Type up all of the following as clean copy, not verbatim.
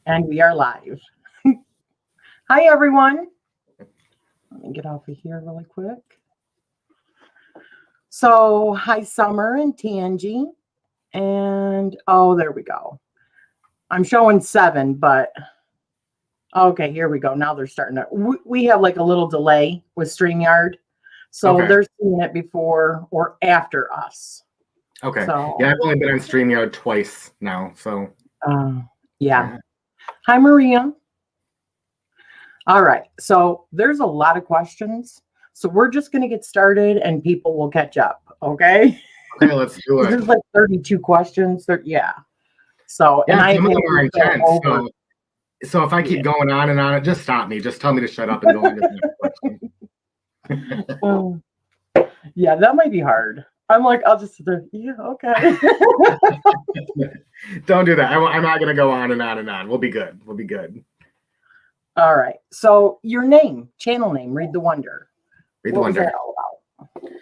And we are live. Hi, everyone. Let me get off of here really quick. So, hi, Summer and Tangi. And, oh, there we go. I'm showing 7, but, okay, here we go. Now they're starting to, we have like a little delay with StreamYard. So Okay. they're seeing it before or after us. Okay. So, yeah, I've only been on StreamYard twice now, so. yeah. Hi, Maria. All right. So there's a lot of questions. So we're just going to get started and people will catch up. Okay. Okay, let's do it. There's like 32 questions. Yeah. So, Yeah, and I some of them are intense. So if I keep going on and on, just stop me. Just tell me to shut up and go on to the next question. Yeah, that might be hard. I'm like, I'll just, yeah, okay. Don't do that. I'm not going to go on and on and on. We'll be good. We'll be good. All right. So your name, channel name, Read the Wonder. Read the Wonder. What was that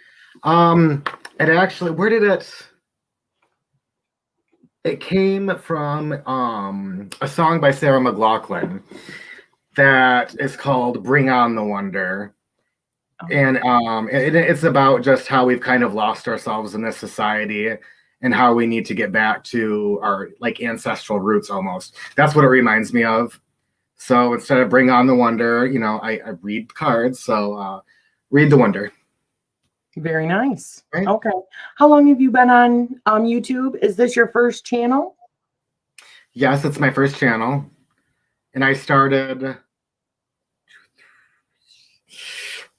all about? It actually, where did it? It came from a song by Sarah McLachlan that is called "Bring On the Wonder." And it's about just how we've kind of lost ourselves in this society and how we need to get back to our like ancestral roots almost. That's what it reminds me of. So instead of Bring On the Wonder, you know, I read cards. So Read the Wonder. Very nice. Right? Okay. How long have you been on YouTube? Is this your first channel? Yes, it's my first channel. And I started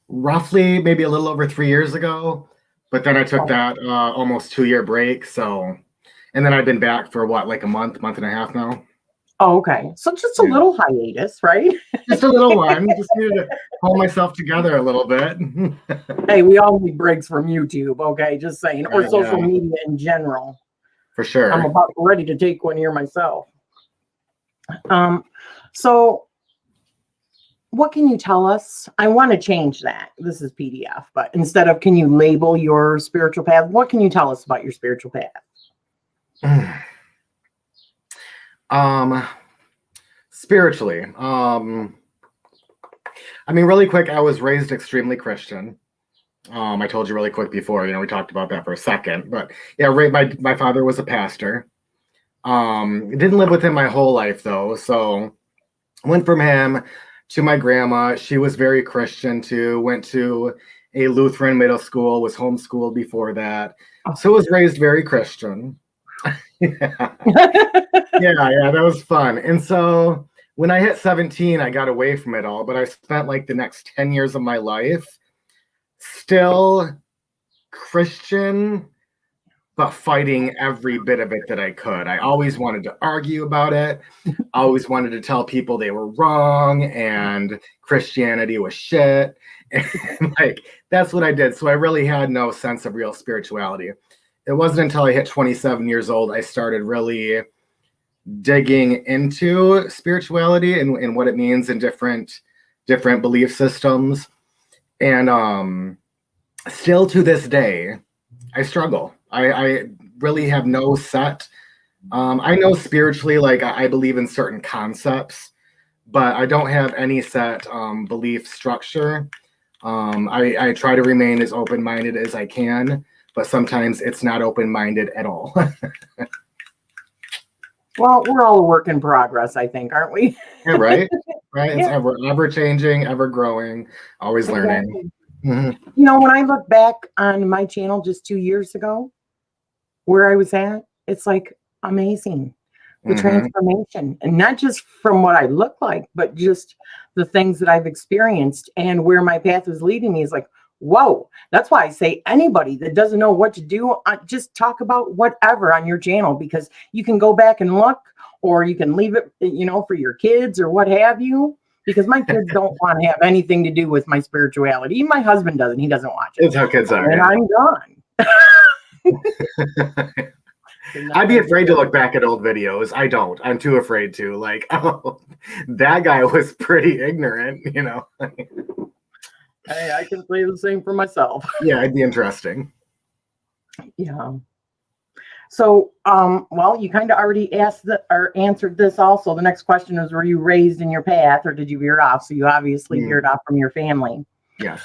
roughly maybe a little over 3 years ago, but then I took that almost 2-year break. So, and then I've been back for what, like a month and a half now. Oh, okay. So just a little hiatus, right? Just a little one. Just needed to hold myself together a little bit. Hey, we all need breaks from YouTube, okay? Just saying, or social media in general. For sure. I'm about ready to take one here myself. So what can you tell us? I want to change that. This is PDF, but instead of can you label your spiritual path, what can you tell us about your spiritual path? Spiritually. I mean, really quick, I was raised extremely Christian. I told you really quick before, you know, we talked about that for a second, but yeah, my father was a pastor. Didn't live with him my whole life though. So went from him to my grandma. She was very Christian too, went to a Lutheran middle school, was homeschooled before that. So was raised very Christian. yeah, that was fun. And so when I hit 17, I got away from it all, but I spent like the next 10 years of my life still Christian, but fighting every bit of it that I could. I always wanted to argue about it. I always wanted to tell people they were wrong and Christianity was shit. And like, that's what I did. So I really had no sense of real spirituality. It wasn't until I hit 27 years old, I started really digging into spirituality and what it means in different belief systems. And still to this day, I struggle. I really have no set. I know spiritually, like I believe in certain concepts, but I don't have any set belief structure. I try to remain as open-minded as I can, but sometimes it's not open-minded at all. Well, we're all a work in progress, I think, aren't we? Yeah, right? Right. It's ever changing, ever growing, always learning. Mm-hmm. You know, when I look back on my channel just 2 years ago, where I was at, it's like amazing. The transformation, and not just from what I look like, but just the things that I've experienced and where my path is leading me is like, whoa. That's why I say anybody that doesn't know what to do, just talk about whatever on your channel, because you can go back and look, or you can leave it, you know, for your kids or what have you, because my kids don't want to have anything to do with my spirituality. Even my husband doesn't. He doesn't watch it. That's how kids are. And I'm gone. I'd be afraid to look back at old videos. I don't. I'm too afraid to. Like, oh, that guy was pretty ignorant, you know. Hey, I can say the same for myself. Yeah, it'd be interesting. Yeah. So, well, you kind of already asked or answered this also. The next question is, were you raised in your path or did you veer off? So you obviously veered off from your family. Yes.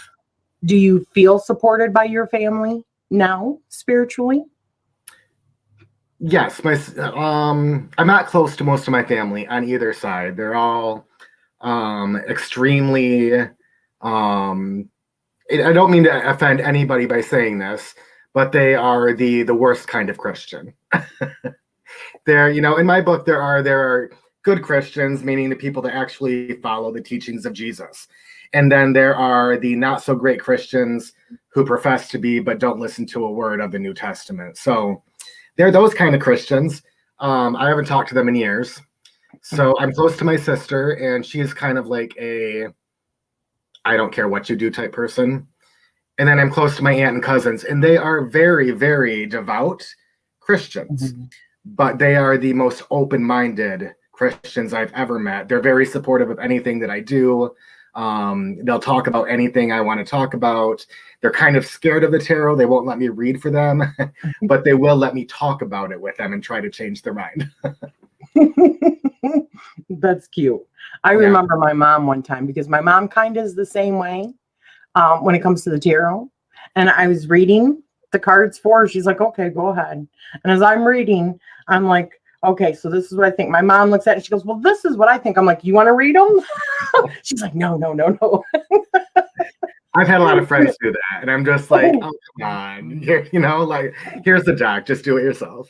Do you feel supported by your family now, spiritually? Yes. I'm not close to most of my family on either side. They're all extremely, I don't mean to offend anybody by saying this, but they are the worst kind of Christian. There, in my book, there are good Christians, meaning the people that actually follow the teachings of Jesus. And then there are the not so great Christians who profess to be, but don't listen to a word of the New Testament. So they're those kind of Christians. I haven't talked to them in years. So I'm close to my sister, and she's kind of like a I don't care what you do type person. And then I'm close to my aunt and cousins, and they are very, very devout Christians. But they are the most open-minded Christians I've ever met. They're very supportive of anything that I do. They'll talk about anything I want to talk about. They're kind of scared of the tarot. They won't let me read for them, but they will let me talk about it with them and try to change their mind. That's cute. I remember my mom one time, because my mom kind of is the same way when it comes to the tarot. And I was reading the cards for her. She's like, okay, go ahead. And as I'm reading, I'm like, okay, so this is what I think. My mom looks at it. She goes, well, this is what I think. I'm like, you want to read them? She's like, no. I've had a lot of friends do that. And I'm just like, oh, come on. Like, here's the deck. Just do it yourself.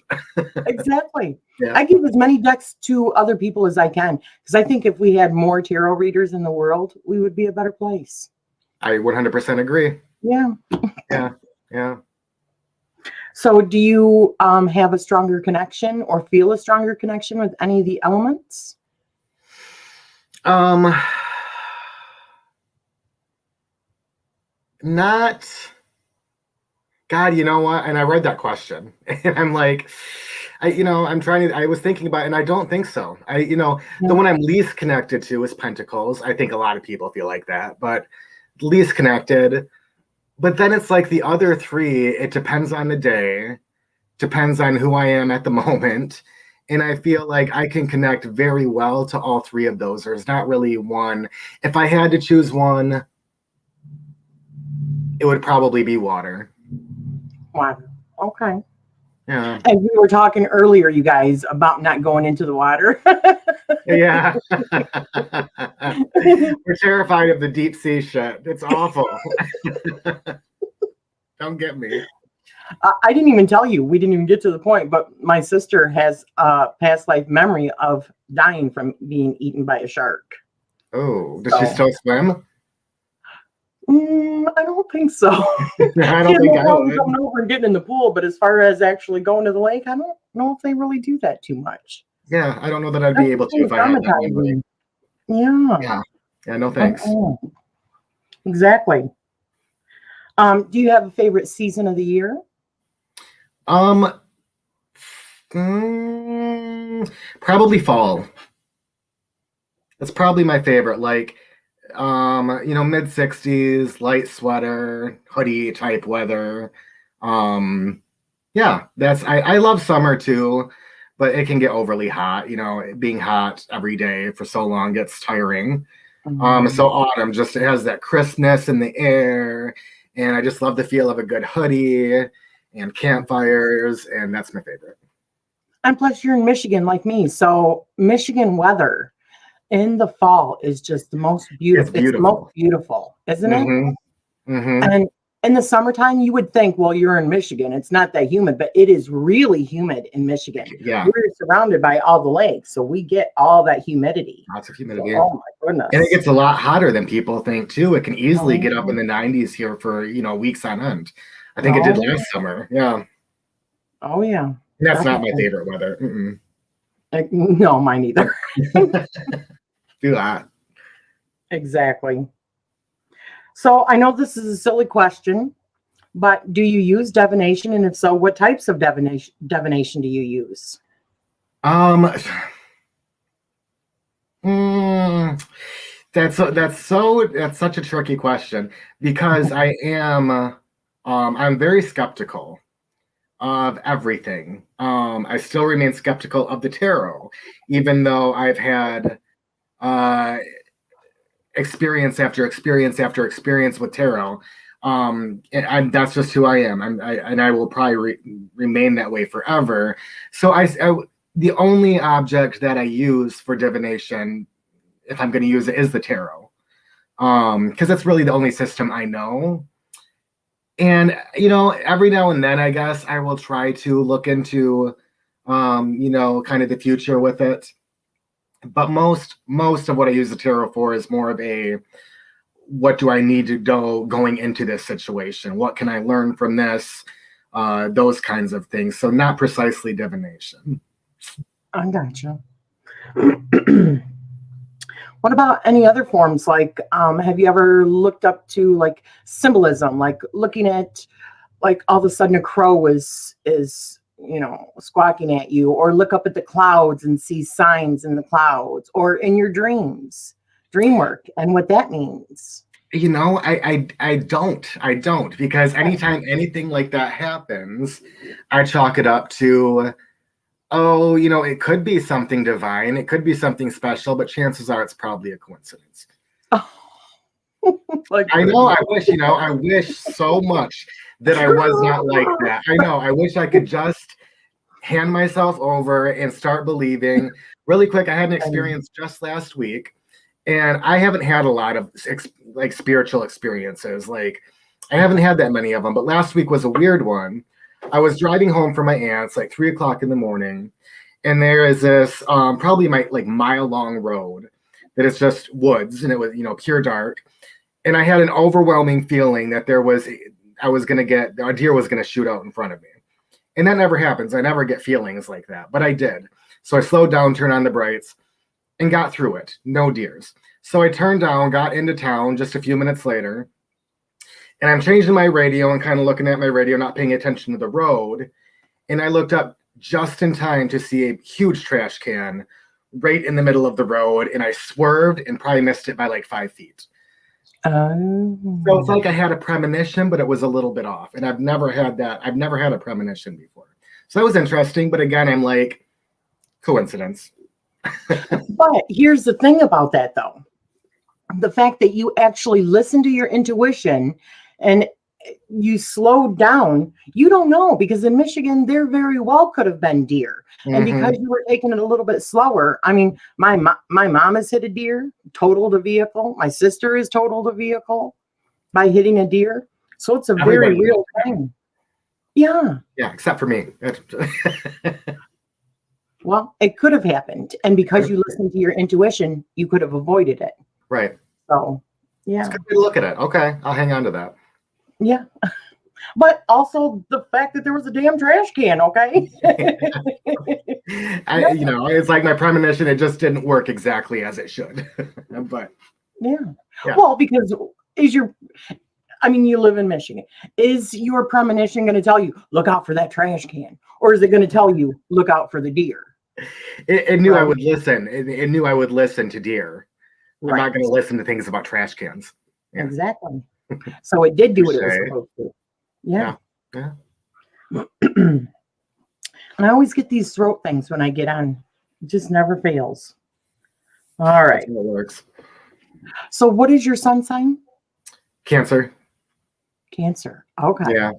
Exactly. Yeah. I give as many decks to other people as I can, because I think if we had more tarot readers in the world, we would be a better place. I 100% agree. Yeah. Yeah. So do you have a stronger connection or feel a stronger connection with any of the elements? Not. God, you know what? And I read that question, and I'm like, I was thinking about it, and I don't think so. The one I'm least connected to is Pentacles. I think a lot of people feel like that, but least connected. But then it's like the other three, it depends on the day, depends on who I am at the moment. And I feel like I can connect very well to all three of those. There's not really one. If I had to choose one, it would probably be water. Wow. Okay. Yeah. And we were talking earlier, you guys, about not going into the water. Yeah. We're terrified of the deep sea shit. It's awful. Don't get me. I didn't even tell you. We didn't even get to the point, but my sister has a past life memory of dying from being eaten by a shark. Oh, does she still swim? I don't think so. I don't think I would. Coming over and getting in the pool, but as far as actually going to the lake, I don't know if they really do that too much. Yeah, I don't know that I'd be able to if I had that memory. Yeah. Yeah, no thanks. Exactly. Do you have a favorite season of the year? Probably fall. That's probably my favorite. Like, mid 60s, light sweater, hoodie type weather. Yeah, I love summer too, but it can get overly hot. Being hot every day for so long gets tiring. So autumn just has that crispness in the air, and I just love the feel of a good hoodie and campfires, and that's my favorite. And plus, you're in Michigan like me, so Michigan weather in the fall is just the most beautiful. It's the most beautiful, isn't it? Mm-hmm. And in the summertime, you would think, well, you're in Michigan. It's not that humid, but it is really humid in Michigan. Yeah. We're surrounded by all the lakes, so we get all that humidity. Lots of humidity. So, oh my goodness. And it gets a lot hotter than people think too. It can easily get up in the 90s here for, weeks on end. I think it did last summer. Yeah. Oh yeah. And that's not my favorite weather. No, mine either. Do that. Exactly. So I know this is a silly question, but do you use divination? And if so, what types of divination do you use? That's such a tricky question, because I'm very skeptical. of everything. I still remain skeptical of the tarot, even though I've had experience after experience after experience with tarot. And that's just who I am. And I will probably remain that way forever. So the only object that I use for divination, if I'm going to use it, is the tarot, because that's really the only system I know. And every now and then, I guess I will try to look into, kind of the future with it. But most of what I use the tarot for is more of a, what do I need to going into this situation? What can I learn from this? Those kinds of things. So not precisely divination. I gotcha. What about any other forms? Like, have you ever looked up to like symbolism, like looking at, like all of a sudden a crow is squawking at you, or look up at the clouds and see signs in the clouds, or in your dreams, dream work, and what that means? I don't, because anytime anything like that happens, I chalk it up to, oh, it could be something divine, it could be something special, but chances are it's probably a coincidence. Oh. Like, I know, I wish so much that I was not like that. I know, I wish I could just hand myself over and start believing. Really quick, I had an experience just last week, and I haven't had a lot of like spiritual experiences. Like, I haven't had that many of them, but last week was a weird one. I was driving home from my aunt's like 3:00 in the morning, and there is this probably like mile-long road that is just woods, and it was pure dark. And I had an overwhelming feeling that a deer was gonna shoot out in front of me. And that never happens. I never get feelings like that, but I did. So I slowed down, turned on the brights, and got through it. No deers. So I turned down, got into town just a few minutes later, and I'm changing my radio and kind of looking at my radio, not paying attention to the road. And I looked up just in time to see a huge trash can right in the middle of the road, and I swerved and probably missed it by like 5 feet. So it's like I had a premonition, but it was a little bit off. And I've never had that. I've never had a premonition before. So that was interesting. But again, I'm like, coincidence. But here's the thing about that, though. The fact that you actually listen to your intuition and you slowed down, you don't know, because in Michigan, there very well could have been deer. And because you were taking it a little bit slower, I mean, my mom has hit a deer, totaled a vehicle. My sister has totaled a vehicle by hitting a deer. So it's a very real thing. Yeah. Yeah, except for me. Well, it could have happened. And because you listened to your intuition, you could have avoided it. Right. So, yeah. It's a good way to look at it. Okay, I'll hang on to that. Yeah. But also the fact that there was a damn trash can, okay? It's like my premonition, it just didn't work exactly as it should. But yeah. Well, because you live in Michigan. Is your premonition going to tell you, look out for that trash can? Or is it going to tell you, look out for the deer? It knew I would listen. It knew I would listen to deer. I'm Right. not going to listen to things about trash cans. Yeah. Exactly. So it did do what it was supposed to. Yeah. And I always get these throat things when I get on. It just never fails. All right. That's how it works. So what is your sun sign? Cancer. Cancer. Okay. Yeah.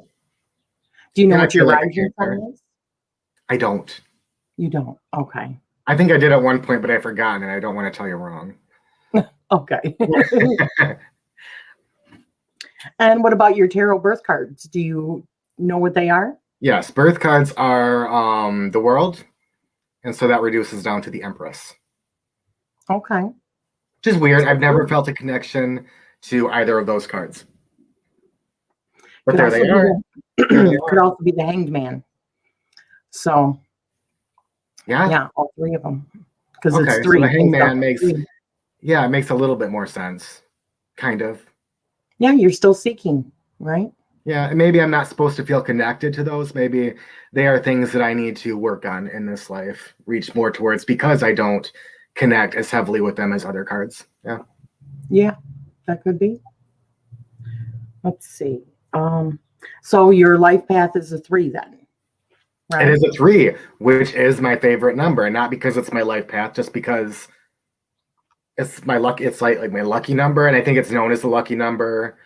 Do you know what your rising sign is? I don't. You don't? Okay. I think I did at one point, but I've forgotten, and I don't want to tell you wrong. Okay. And what about your tarot birth cards? Do you know what they are? Yes, birth cards are the world, and so that reduces down to the Empress. Okay. Which is weird. I've never felt a connection to either of those cards. But there they are. Could also be the Hanged Man. So yeah, all three of them. Because okay, it's three. So the Hanged Man it makes a little bit more sense. Kind of. Yeah, you're still seeking, right? Yeah, and maybe I'm not supposed to feel connected to those. Maybe they are things that I need to work on in this life, reach more towards, because I don't connect as heavily with them as other cards. Yeah. Yeah, that could be. Let's see. So your life path is a 3 then? Right. It is a 3, which is my favorite number, and not because it's my life path, just because it's my luck. It's like my lucky number, and I think it's known as the lucky number.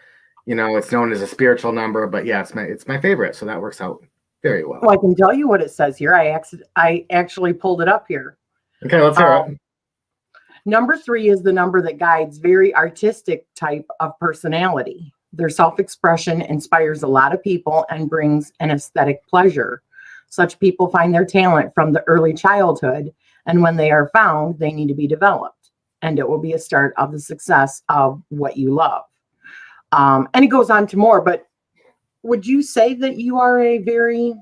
You know, it's known as a spiritual number, but yeah, it's my favorite, so that works out very well. Well, I can tell you what it says here. I actually pulled it up here. Okay, let's hear it. Number 3 is the number that guides very artistic type of personality. Their self-expression inspires a lot of people and brings an aesthetic pleasure. Such people find their talent from the early childhood, and when they are found, they need to be developed, and it will be a start of the success of what you love. And it goes on to more, but would you say that you are a very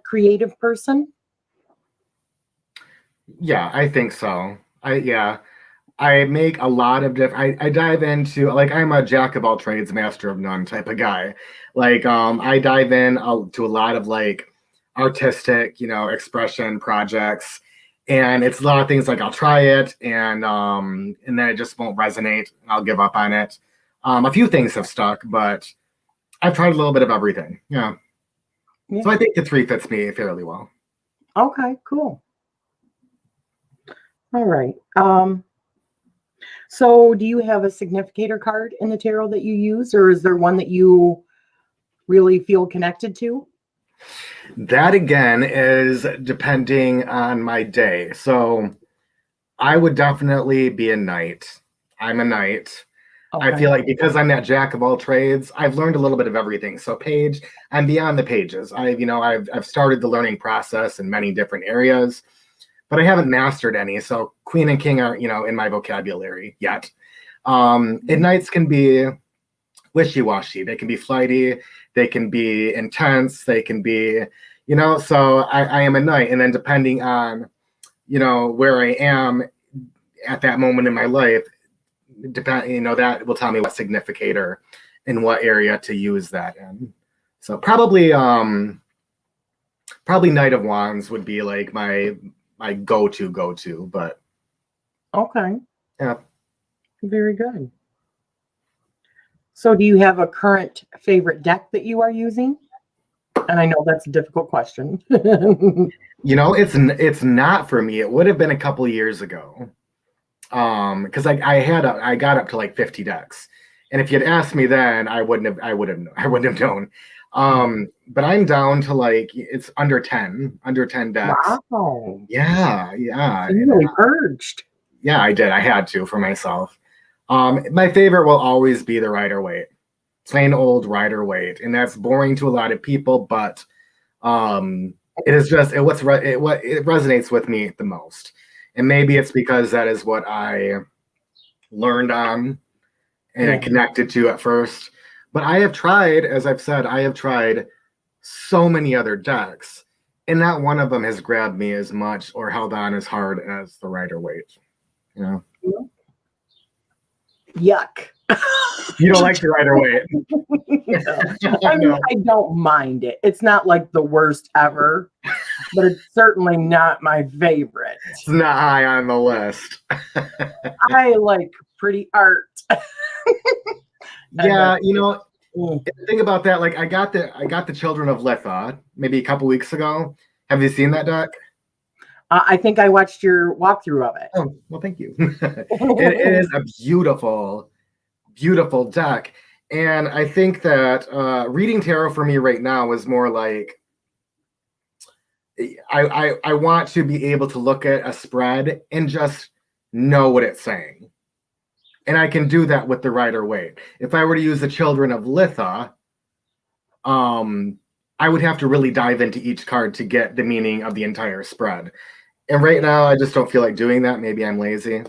creative person? Yeah, I think so. I make a lot of different. I dive into, like, I'm a jack of all trades, master of none type of guy. Like, I dive in to a lot of like artistic, expression projects, and it's a lot of things like I'll try it, and then it just won't resonate, and I'll give up on it. A few things have stuck, but I've tried a little bit of everything. Yeah. So I think the 3 fits me fairly well. Okay, cool. All right. So do you have a significator card in the tarot that you use, or is there one that you really feel connected to? That again is depending on my day. So I would definitely be a knight. I'm a knight. Okay. I feel like because I'm that jack of all trades, I've learned a little bit of everything. So page, I'm beyond the pages. I've started the learning process in many different areas, but I haven't mastered any. So queen and king are, in my vocabulary yet. And knights can be wishy-washy. They can be flighty. They can be intense. They can be, so I am a knight. And then depending on, where I am at that moment in my life, that will tell me what significator in what area to use that in. So probably Knight of Wands would be like my go-to, but okay. Yeah. Very good. So do you have a current favorite deck that you are using? And I know that's a difficult question. It's not for me. It would have been a couple years ago. Because I got up to like 50 decks, and if you'd asked me then, I wouldn't have known. But I'm down to like it's under 10 decks. Wow. Yeah. So you really purged. Yeah, I did. I had to for myself. My favorite will always be the Rider-Waite, plain old Rider-Waite, and that's boring to a lot of people, but it is just it resonates with me the most. And maybe it's because that is what I learned on and I connected to at first. But I have tried, as I've said, so many other decks, and not one of them has grabbed me as much or held on as hard as the Rider-Waite. Yuck. You don't like the Rider-Waite? I don't mind it. It's not like the worst ever, but it's certainly not my favorite. It's not high on the list. I like pretty art. Yeah, think about that. Like I got the Children of Litha maybe a couple weeks ago. Have you seen that deck? I think I watched your walkthrough of it. Oh, well, thank you. It is a beautiful, beautiful deck. And I think that reading tarot for me right now is more like I want to be able to look at a spread and just know what it's saying. And I can do that with the Rider-Waite. If I were to use the Children of Litha, I would have to really dive into each card to get the meaning of the entire spread. And right now, I just don't feel like doing that. Maybe I'm lazy.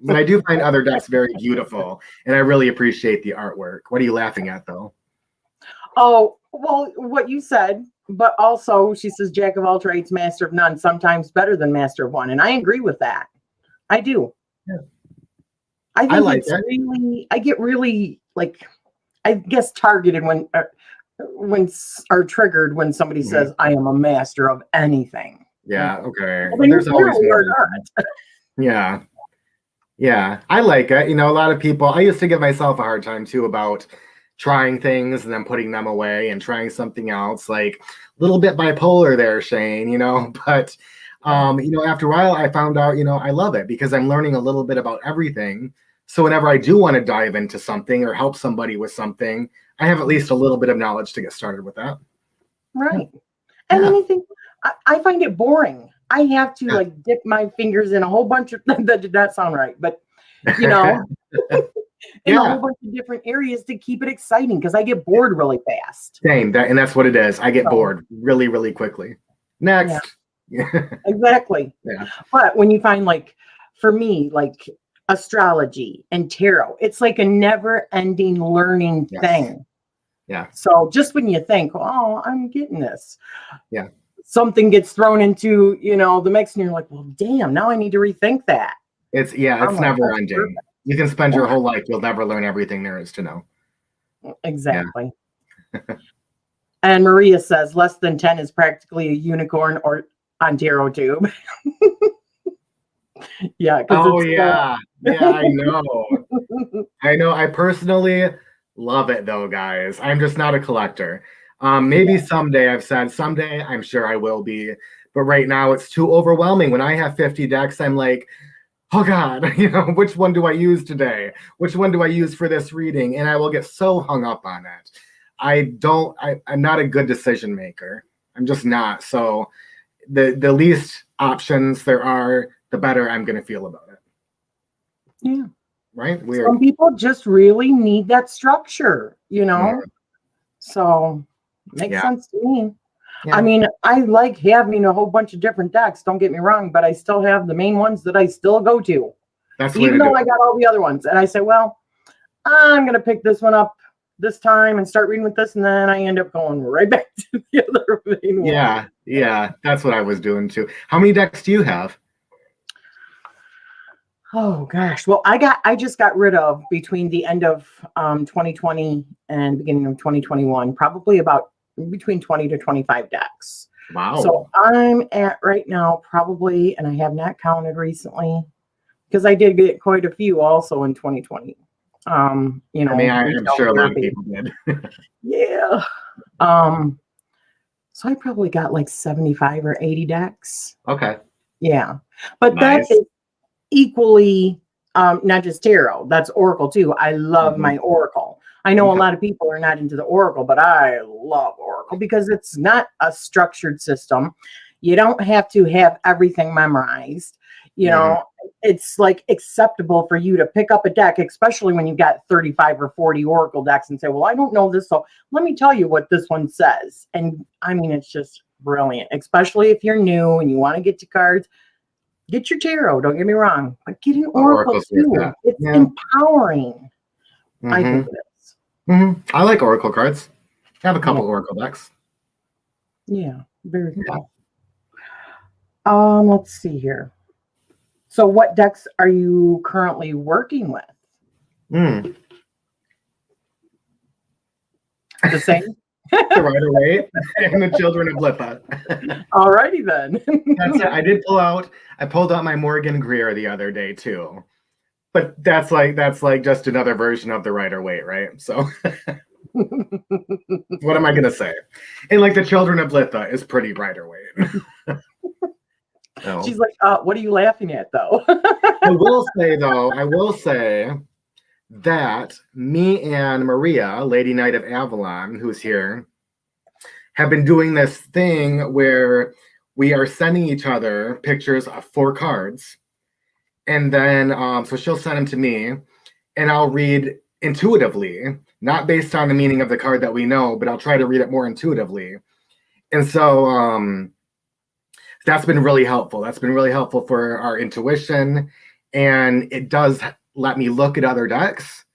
But I do find other decks very beautiful, and I really appreciate the artwork. What are you laughing at, though? Oh, well, what you said, but also she says, Jack of all trades, master of none, sometimes better than master of one. And I agree with that. I do. Yeah. I think I get really, I guess, targeted when are triggered when somebody says, I am a master of anything. Yeah, okay. Well, there's always more. Yeah. Yeah, I like it. A lot of people, I used to give myself a hard time too about trying things and then putting them away and trying something else. Like a little bit bipolar there, Shane, you know, but you know, after a while I found out, you know, I love it because I'm learning a little bit about everything. So whenever I do want to dive into something or help somebody with something, I have at least a little bit of knowledge to get started with that. Right. And anything, I find it boring. I have to like dip my fingers in a whole bunch of, that did not sound right, but you know, in a whole bunch of different areas to keep it exciting because I get bored really fast. Same, and that's what it is. I get bored really, really quickly. Next. Yeah. Exactly. Yeah. But when you find like, for me, like astrology and tarot, it's like a never ending learning thing. Yeah. So just when you think, oh, I'm getting this. Yeah. Something gets thrown into, you know, the mix and you're like, well, damn, now I need to rethink that. It's never ending. Perfect. You can spend your whole life, you'll never learn everything there is to know. Exactly. Yeah. And Maria says less than 10 is practically a unicorn or on tarot tube. Yeah. Oh yeah. Yeah, I know. I know. I personally love it though, guys. I'm just not a collector. Maybe someday, I've said someday, I'm sure I will be. But right now it's too overwhelming. When I have 50 decks, I'm like, oh God, you know, which one do I use today? Which one do I use for this reading? And I will get so hung up on it. I'm not a good decision maker. I'm just not. So the least options there are, the better I'm going to feel about it. Yeah. Right? Weird. Some people just really need that structure, you know? Yeah. So makes sense to me. Yeah. I mean, I like having a whole bunch of different decks, don't get me wrong, but I still have the main ones that I still go to. That's even though I got all the other ones. And I say, well, I'm going to pick this one up this time and start reading with this. And then I end up going right back to the other main one. Yeah. Yeah. That's what I was doing too. How many decks do you have? Oh gosh. Well, I just got rid of between the end of 2020 and beginning of 2021, probably about between 20 to 25 decks. Wow. So I'm at right now probably, and I have not counted recently because I did get quite a few also in 2020. You know, I mean, I'm sure a lot of people did. Yeah. So I probably got like 75 or 80 decks. Okay. Yeah. But nice. That is equally not just tarot, that's oracle too. I love my oracle. I know a lot of people are not into the oracle, but I love oracle because it's not a structured system. You don't have to have everything memorized. You know, it's like acceptable for you to pick up a deck, especially when you've got 35 or 40 oracle decks and say, well, I don't know this, so let me tell you what this one says. And I mean, it's just brilliant, especially if you're new and you want to get to cards. Get your tarot, don't get me wrong, but get an oracle too. It's empowering. I think it is. I like oracle cards. I have a couple oracle decks. Yeah, very cool. Let's see here. So what decks are you currently working with? The same? The Rider-Waite and the Children of Litha. Alrighty then. That's it. I pulled out my Morgan Greer the other day too. But that's like just another version of the Rider-Waite, right? So what am I gonna say? And like the Children of Litha is pretty Rider-Waite. No. She's like, what are you laughing at though? I will say that me and Maria, Lady Knight of Avalon, who's here, have been doing this thing where we are sending each other pictures of 4 cards. And then, so she'll send them to me and I'll read intuitively, not based on the meaning of the card that we know, but I'll try to read it more intuitively. And so that's been really helpful. That's been really helpful for our intuition. And it does let me look at other decks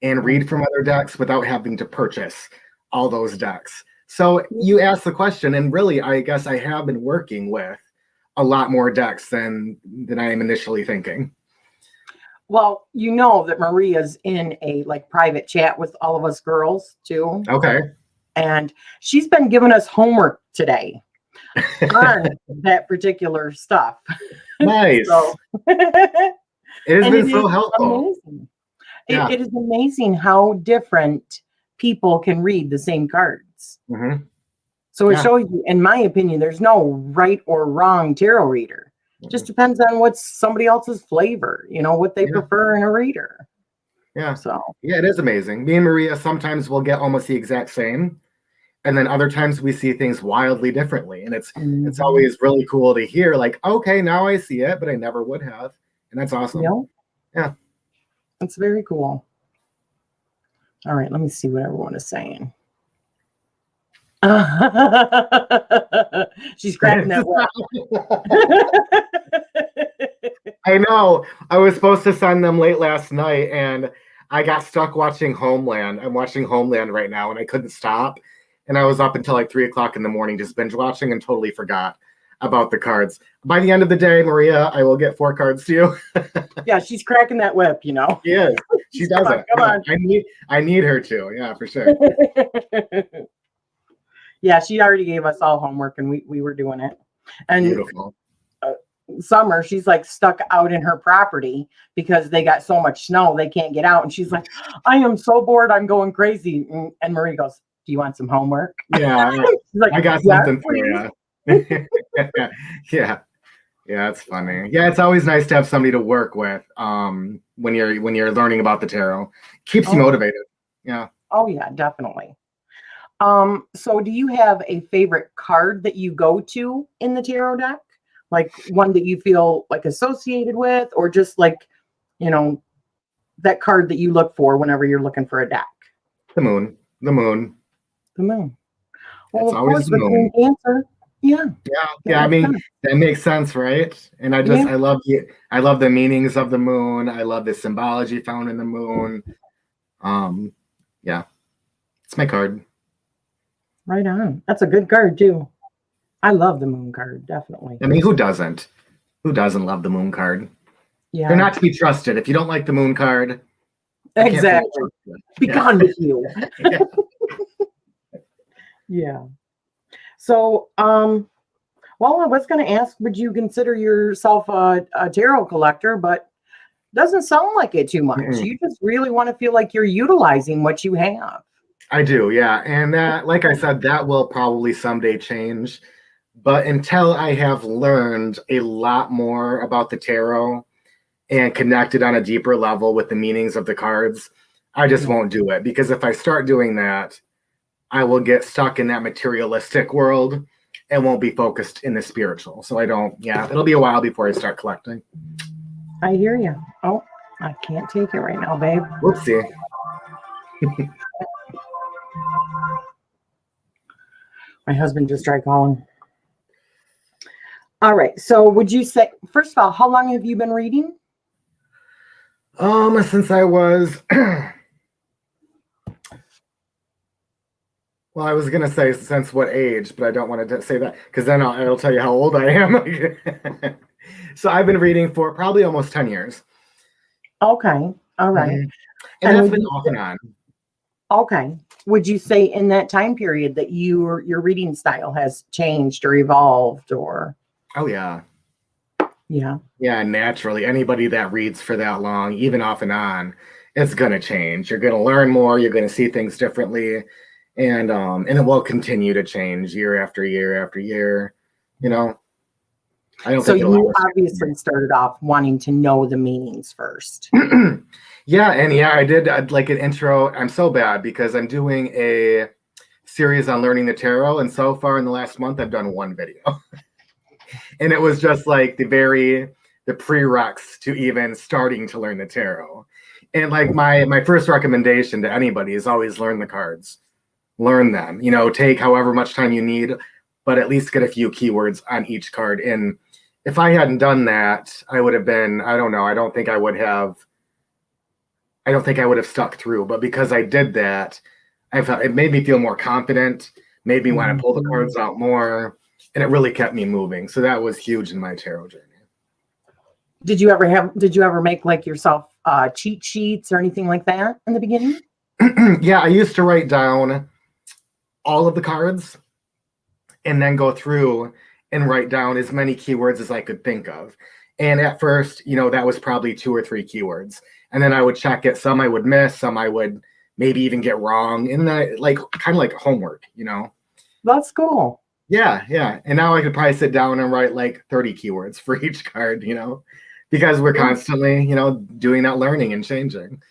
and read from other decks without having to purchase all those decks. So you asked the question, and really, I guess I have been working with a lot more decks than I am initially thinking. Well, you know that Maria's in a like private chat with all of us girls too. Okay. And she's been giving us homework today on that particular stuff. Nice. So, it has been so helpful. Amazing. It is amazing how different people can read the same cards. Mm-hmm. So it shows you, in my opinion, there's no right or wrong tarot reader. It just depends on what's somebody else's flavor, what they prefer in a reader. Yeah. So yeah, it is amazing. Me and Maria sometimes will get almost the exact same, and then other times we see things wildly differently. And it's always really cool to hear, like, okay, now I see it, but I never would have. And that's awesome. Yeah. It's very cool. All right, let me see what everyone is saying. She's cracking that whip. I know. I was supposed to send them late last night, and I got stuck watching Homeland. I'm watching Homeland right now, and I couldn't stop. And I was up until like 3 o'clock in the morning just binge watching and totally forgot about the cards. By the end of the day, Maria, I will get 4 cards to you. Yeah, she's cracking that whip, She is. She does it. Come on. I need her to. Yeah, for sure. Yeah, she already gave us all homework, and we were doing it. And beautiful. Summer, she's like stuck out in her property because they got so much snow they can't get out, and she's like, I am so bored, I'm going crazy. And Marie goes, do you want some homework? Yeah. Like, I got something for you. Yeah, it's funny. Yeah, it's always nice to have somebody to work with when you're learning about the tarot. Keeps you motivated. Yeah. Oh yeah, definitely. So do you have a favorite card that you go to in the tarot deck? Like one that you feel like associated with, or just like, that card that you look for whenever you're looking for a deck? The moon. Well, it's always the moon. Cancer. Yeah. I mean, that makes sense, right? And I love the meanings of the moon. I love the symbology found in the moon. Yeah. It's my card. Right on. That's a good card too. I love the moon card, definitely. I mean, who doesn't? Who doesn't love the moon card? Yeah. They're not to be trusted. If you don't like the moon card, exactly. Be gone with you. Yeah. So, well, I was going to ask, would you consider yourself a tarot collector? But doesn't sound like it too much. Mm-hmm. You just really want to feel like you're utilizing what you have. I do, yeah. And that, like I said, that will probably someday change. But until I have learned a lot more about the tarot and connected on a deeper level with the meanings of the cards, I just won't do it. Because if I start doing that, I will get stuck in that materialistic world and won't be focused in the spiritual. So it'll be a while before I start collecting. I hear you. Oh, I can't take it right now, babe. Whoopsie. My husband just tried calling. All right. So would you say, first of all, how long have you been reading? Since I was, well, I was going to say since what age, but I don't want to say that because then it'll tell you how old I am. So I've been reading for probably almost 10 years. Okay. All right. Mm-hmm. And that's been off and on. Okay. Would you say in that time period that your reading style has changed or evolved or? Oh, yeah. Yeah. Yeah, naturally. Anybody that reads for that long, even off and on, it's going to change. You're going to learn more. You're going to see things differently. And it will continue to change year after year after year. I don't so think you obviously started off wanting to know the meanings first. I did like an intro. I'm so bad because I'm doing a series on learning the tarot, and so far in the last month I've done one video. And it was just like the prereqs to even starting to learn the tarot. And like my first recommendation to anybody is always learn the cards. Learn them. Take however much time you need, but at least get a few keywords on each card. And if I hadn't done that, I would have been, I don't know, I don't think I would have stuck through. But because I did that, I felt it made me feel more confident, made me want to pull the cards out more, and it really kept me moving. So that was huge in my tarot journey. Did you ever make like yourself cheat sheets or anything like that in the beginning? Yeah, I used to write down all of the cards and then go through and write down as many keywords as I could think of. And at first, that was probably 2 or 3 keywords. And then I would check it. Some I would miss, some I would maybe even get wrong, and then like kind of like homework, That's cool. Yeah. And now I could probably sit down and write like 30 keywords for each card, because we're constantly, doing that learning and changing.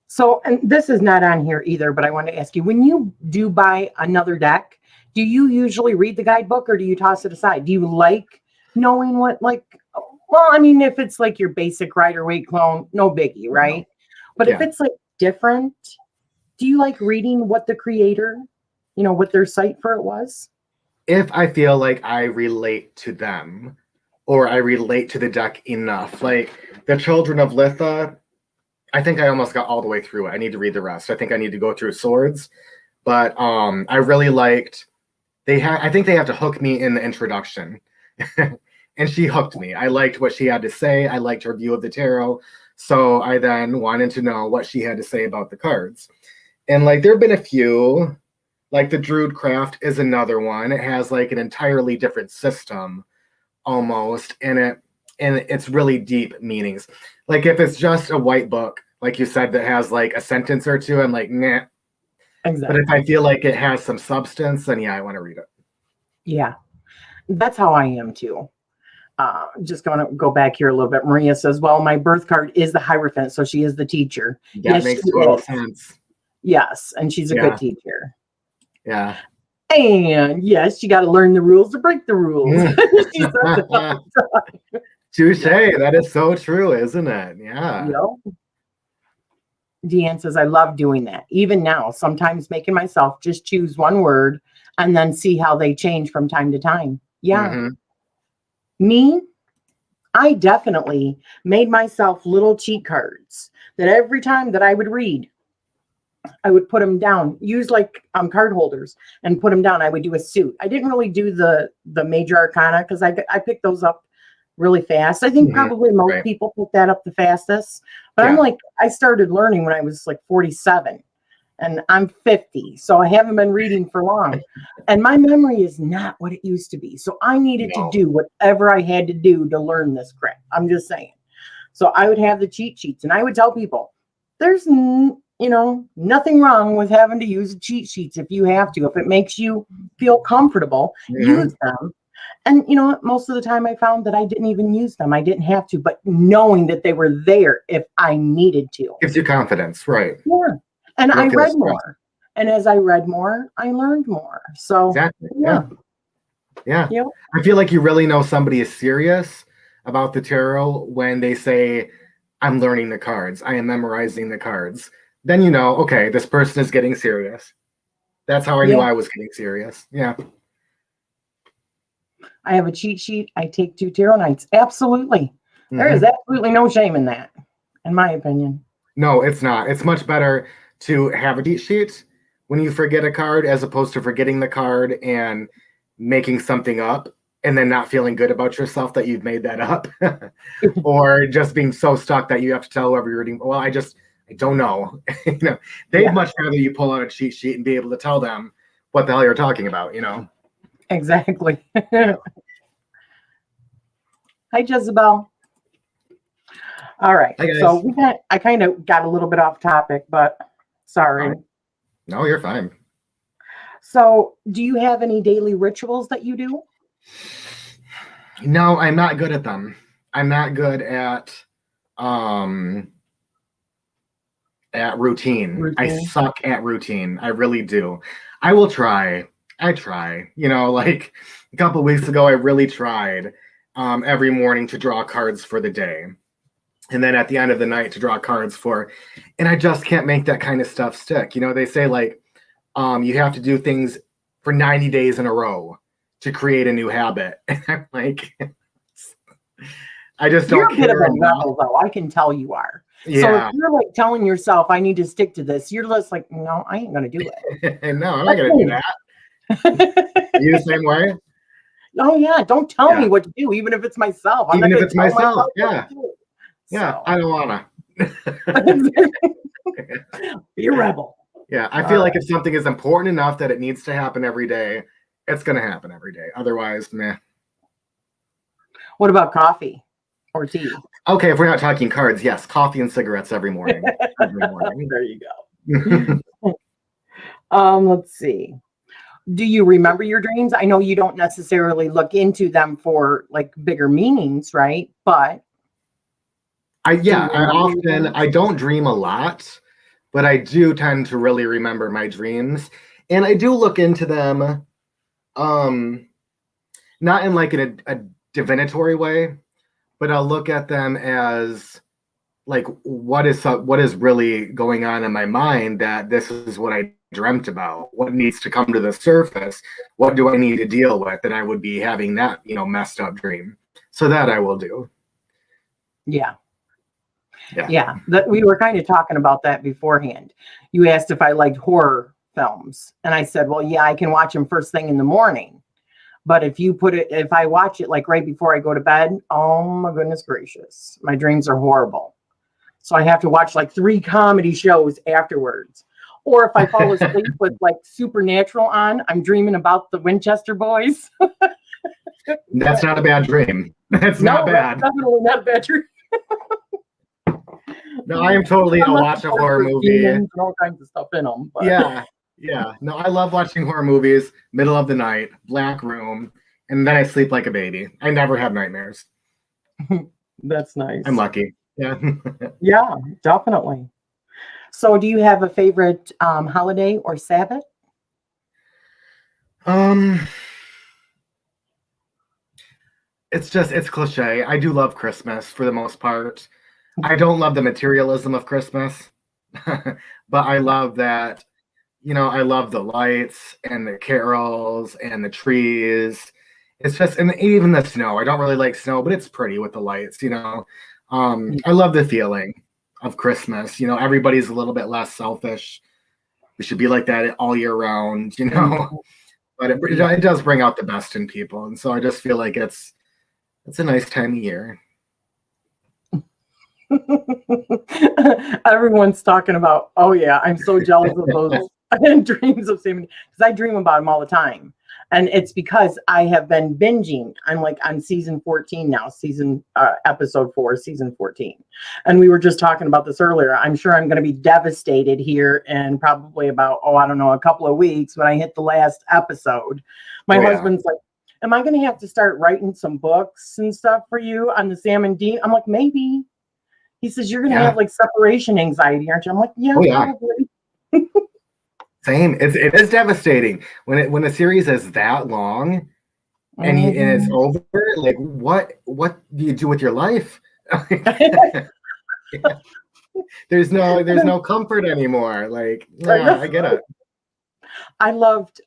So, and this is not on here either, but I want to ask you, when you do buy another deck, do you usually read the guidebook or do you toss it aside? Do you like knowing what, like, well, I mean, if it's like your basic Rider-Waite clone, no biggie, right? But if it's like different, do you like reading what the creator, what their site for it was? If I feel like I relate to them or I relate to the deck enough, like the Children of Litha, I think I almost got all the way through it. I need to read the rest. I think I need to go through Swords, but I really liked. I think they have to hook me in the introduction, and she hooked me. I liked what she had to say. I liked her view of the tarot, so I then wanted to know what she had to say about the cards. And like there have been a few, like the Druid Craft is another one. It has like an entirely different system, almost, and it's really deep meanings. Like if it's just a white book, like you said, that has like a sentence or two, I'm like, nah. Exactly. But if I feel like it has some substance, then yeah, I want to read it. Yeah, that's how I am too. Just going to go back here a little bit. Maria says, well, my birth card is the Hierophant, so she is the teacher. That makes total sense. Yes, and she's a good teacher. Yeah. And yes, you got to learn the rules to break the rules. Touche. That is so true, isn't it? Yeah. Yep. Deanne says, I love doing that. Even now, sometimes making myself just choose one word and then see how they change from time to time. Yeah. Mm-hmm. Me, I definitely made myself little cheat cards that every time that I would read, I would put them down, use like card holders and put them down. I would do a suit. I didn't really do the major arcana because I picked those up really fast. I think probably most people pick that up the fastest. But I'm like, I started learning when I was like 47 and I'm 50. So I haven't been reading for long. And my memory is not what it used to be. So I needed to do whatever I had to do to learn this crap. I'm just saying. So I would have the cheat sheets and I would tell people there's nothing wrong with having to use cheat sheets if you have to. If it makes you feel comfortable, use them. And most of the time I found that I didn't even use them. I didn't have to, but knowing that they were there if I needed to. Gives you confidence, right? Yeah. And I read more. And as I read more, I learned more. So exactly. Yeah. Yep. I feel like you really know somebody is serious about the tarot when they say, I'm learning the cards. I am memorizing the cards. Then okay, this person is getting serious. That's how I knew I was getting serious. Yeah. I have a cheat sheet. I take 2 tarot nights. Absolutely. There is absolutely no shame in that, in my opinion. No, it's not. It's much better to have a cheat sheet when you forget a card as opposed to forgetting the card and making something up and then not feeling good about yourself that you've made that up or just being so stuck that you have to tell whoever you're reading, well, I don't know. They'd much rather you pull out a cheat sheet and be able to tell them what the hell you're talking about, Exactly. Hi, Jezebel. All right. So I kind of got a little bit off topic, but sorry. No, you're fine. So do you have any daily rituals that you do? No, I'm not good at them. I'm not good at routine. I suck at routine. I really do. I will try. I try. Like a couple of weeks ago, I really tried every morning to draw cards for the day. And then at the end of the night to draw cards and I just can't make that kind of stuff stick. They say like you have to do things for 90 days in a row to create a new habit. And I'm like, I just don't care. You're a bit of a rebel, though. I can tell you are. Yeah. So if you're like telling yourself, I need to stick to this, you're just like, no, I ain't going to do it. No, I'm not going to do that. Are you the same way? Oh, yeah. Don't tell me what to do, even if it's myself. Even if it's myself. Yeah. Yeah. I don't want to. Be a rebel. Yeah. I feel like if something is important enough that it needs to happen every day, it's going to happen every day. Otherwise, meh. What about coffee or tea? Okay, if we're not talking cards, yes, coffee and cigarettes every morning. There you go. Let's see. Do you remember your dreams? I know you don't necessarily look into them for like bigger meanings, right? But I do you remember your often, dreams? I don't dream a lot, but I do tend to really remember my dreams. And I do look into them, um, not in like a divinatory way, but I'll look at them as like what is really going on in my mind, that this is what I dreamt about, what needs to come to the surface, what do I need to deal with, and I would be having that, messed up dream. So that I will do. Yeah. Yeah. Yeah. That we were kind of talking about that beforehand. You asked if I liked horror films. And I said, well, yeah, I can watch them first thing in the morning. But if I watch it like right before I go to bed, oh my goodness gracious, my dreams are horrible. So I have to watch like 3 comedy shows afterwards. Or if I fall asleep with like Supernatural on, I'm dreaming about the Winchester boys. That's not a bad dream. That's not bad. That's definitely not a bad dream. No, I am totally. I'll watch a horror movie. And all kinds of stuff in them. But. Yeah. No, I love watching horror movies. Middle of the night, black room, and then I sleep like a baby. I never have nightmares. That's nice. I'm lucky. Yeah. Yeah, definitely. So, do you have a favorite holiday or Sabbath? It's cliche. I do love Christmas for the most part. I don't love the materialism of Christmas, but I love that, I love the lights and the carols and the trees. It's just, and even the snow. I don't really like snow, but it's pretty with the lights, I love the feeling of Christmas. Everybody's a little bit less selfish. We should be like that all year round, but it does bring out the best in people. And so I just feel like it's a nice time of year. Everyone's talking about, oh yeah, I'm so jealous of those dreams of saving, because I dream about them all the time. And it's because I have been binging. I'm like on season 14 now, episode 4, season 14. And we were just talking about this earlier. I'm sure I'm going to be devastated here in probably about, I don't know, a couple of weeks when I hit the last episode. My husband's like, am I going to have to start writing some books and stuff for you on the Sam and Dean? I'm like, maybe. He says, you're going to have like separation anxiety, aren't you? I'm like, yeah, probably. Same. It is devastating when a series is that long and it's over. Like, what do you do with your life? There's no comfort anymore. Like, yeah, I get it. I loved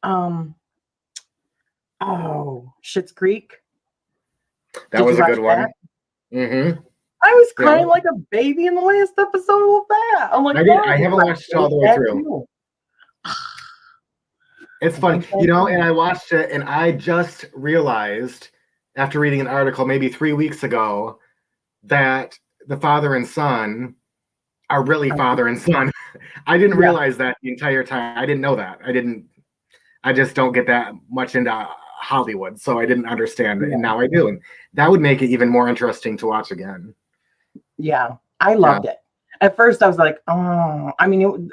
Schitt's Creek. That was a good one. Mm-hmm. I was crying like a baby in the last episode of that. I'm like, I haven't watched it all the way through. It's fun, and I watched it and I just realized after reading an article maybe 3 weeks ago that the father and son are really father and son. I didn't realize that the entire time. I didn't know that. I just don't get that much into Hollywood, so I didn't understand it, and now I do. And that would make it even more interesting to watch again. Yeah, I loved it. At first I was like, oh, I mean,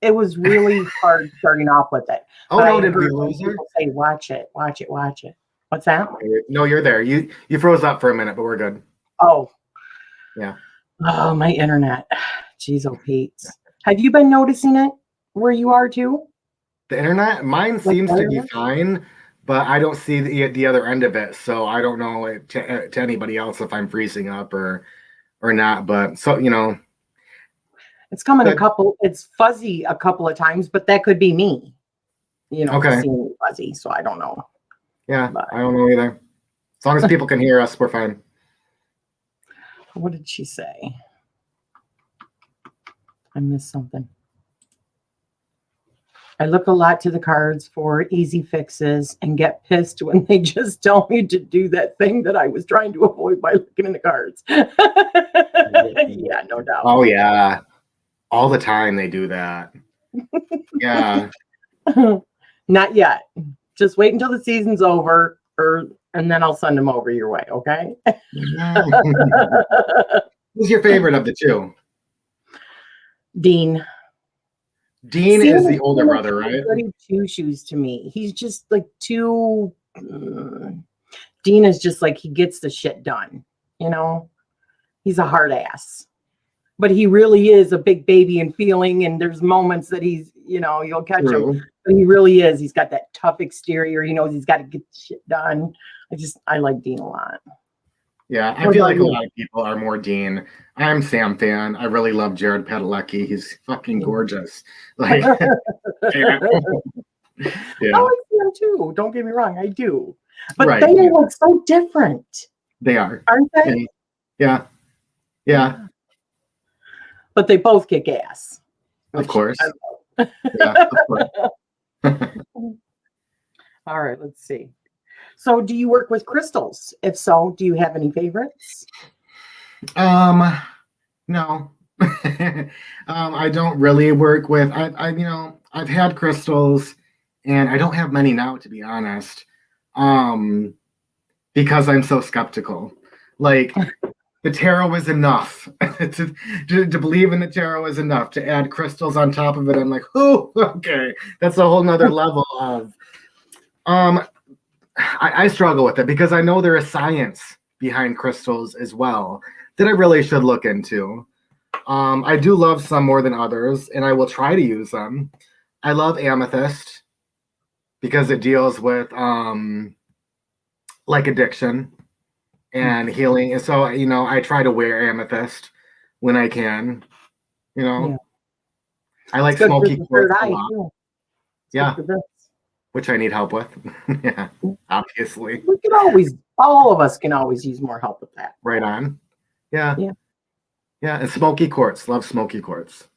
it was really hard starting off with it. Oh, no, did we lose her? People say, watch it. What's that? No, you're there. You froze up for a minute, but we're good. Oh. Yeah. Oh, my internet. Jeez, oh, Pete. Have you been noticing it where you are too? The internet? Mine seems to be fine, but I don't see the other end of it. So I don't know to anybody else if I'm freezing up or not. But so, it's coming it's fuzzy a couple of times, but that could be me. Seeing fuzzy, so I don't know. Yeah, but I don't know either. As long as people can hear us, we're fine. What did she say? I missed something. I look a lot to the cards for easy fixes and get pissed when they just tell me to do that thing that I was trying to avoid by looking in the cards. Yeah, no doubt. Oh, yeah. All the time they do that. Yeah. Not yet. Just wait until the season's over, and then I'll send them over your way, okay? Who's your favorite of the two? Dean. Dean Sam is the is older too much brother, of a right? goody two shoes to me. He's just like too. Dean is just like he gets the shit done. You know, he's a hard ass, but he really is a big baby and feeling. And there's moments that he's, you'll catch him, True. but he really is. He's got that tough exterior. He knows he's got to get the shit done. I like Dean a lot. Yeah, I What feel about like a you? lot of people are more Dean. I'm Sam fan. I really love Jared Padalecki. He's fucking gorgeous. Like, yeah, I yeah, like Sam too. Don't get me wrong, I do. But right. they are like so different, They are. aren't Yeah, they? yeah, yeah. But they both kick ass. Of Which course. I Yeah, of course. love. All right, let's see. So, do you work with crystals? If so, do you have any favorites? No. I don't really work with. I've had crystals, and I don't have many now, to be honest. Because I'm so skeptical. Like, the tarot is enough. to believe in the tarot is enough. To add crystals on top of it, I'm like, oh, okay, that's a whole nother level of. I struggle with it because I know there is science behind crystals as well that I really should look into. I do love some more than others, and I will try to use them. I love amethyst because it deals with like addiction and healing. And so, I try to wear amethyst when I can. Yeah, I it's like good for smoky the third quartz a eye lot. too. It's good Yeah, for this. which I need help with. Yeah, obviously. We can always, all of us can always use more help with that. Right on. Yeah. Yeah. Yeah, and smoky quartz. Love smoky quartz.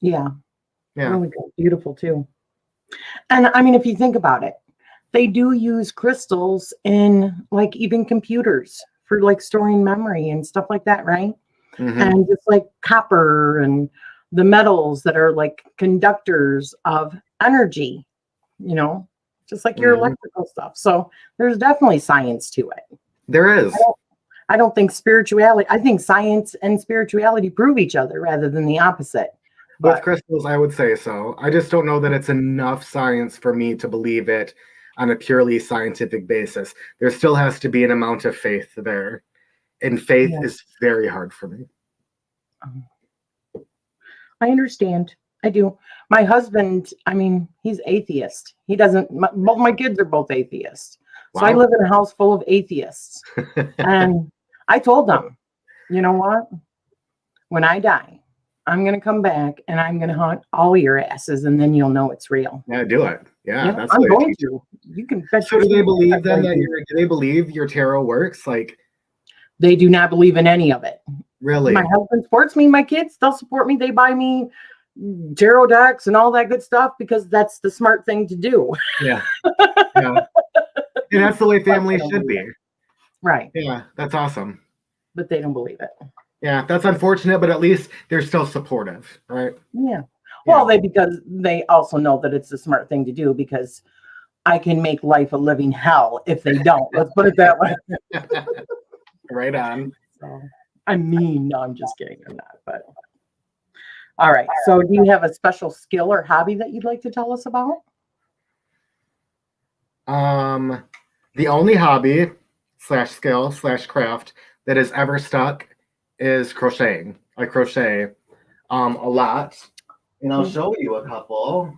Yeah, Yeah. really good, beautiful too. And I mean, if you think about it, they do use crystals in like even computers for like storing memory and stuff like that, right? Mm-hmm. And just like copper and the metals that are like conductors of energy, just like your electrical stuff. So there's definitely science to it. There is. I don't think spirituality, I think science and spirituality prove each other rather than the opposite. With crystals, I would say so. I just don't know that it's enough science for me to believe it on a purely scientific basis. There still has to be an amount of faith there. And faith is very hard for me. I understand. I do. My husband, I mean, he's atheist. He doesn't, both my kids are both atheists. Wow. So I live in a house full of atheists. And I told them, you know what? When I die, I'm going to come back and I'm going to haunt all your asses, and then you'll know it's real. Yeah, do it. Yeah, that's I'm going to. You can bet. So do they believe then that do they believe your tarot works? Like, they do not believe in any of it. Really? My husband supports me. My kids, they'll support me. They buy me tarot decks and all that good stuff because that's the smart thing to do. Yeah. Yeah. And that's the way family should be. Right. Yeah, that's awesome. But they don't believe it. Yeah, that's unfortunate, but at least they're still supportive, right? Yeah. Well, because they also know that it's the smart thing to do because I can make life a living hell if they don't. Let's put it that way. Right on. So, I mean, no, I'm just kidding. I'm not, but all right. So do you have a special skill or hobby that you'd like to tell us about? The only hobby / skill / craft that has ever stuck is crocheting. I crochet a lot. And I'll show you a couple.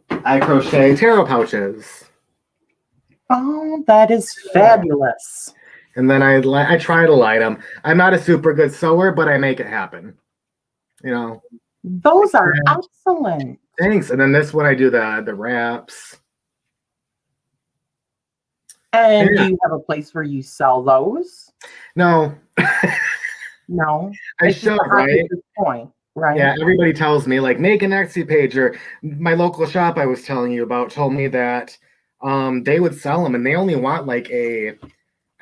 I crochet tarot pouches. Oh, that is fabulous. And then I try to light them. I'm not a super good sewer, but I make it happen. Those are excellent. Thanks. And then this one I do the wraps. And do you have a place where you sell those? No. No. I should, right? At this point, right? Yeah, everybody tells me like make an Etsy page, or my local shop I was telling you about told me that they would sell them and they only want like I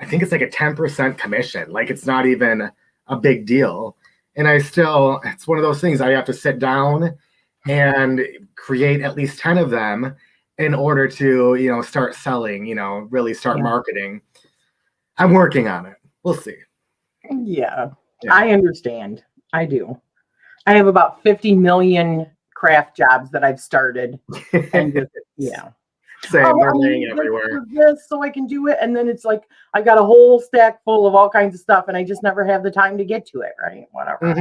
think it's like a 10% commission. Like it's not even a big deal. And it's one of those things I have to sit down and create at least 10 of them in order to, start selling, really start marketing. I'm working on it. We'll see. Yeah, I understand. I do. I have about 50 million craft jobs that I've started, and just, Same, oh, they're I laying need everywhere. this so I can do it, and then it's like I got a whole stack full of all kinds of stuff, and I just never have the time to get to it. Right? Whatever.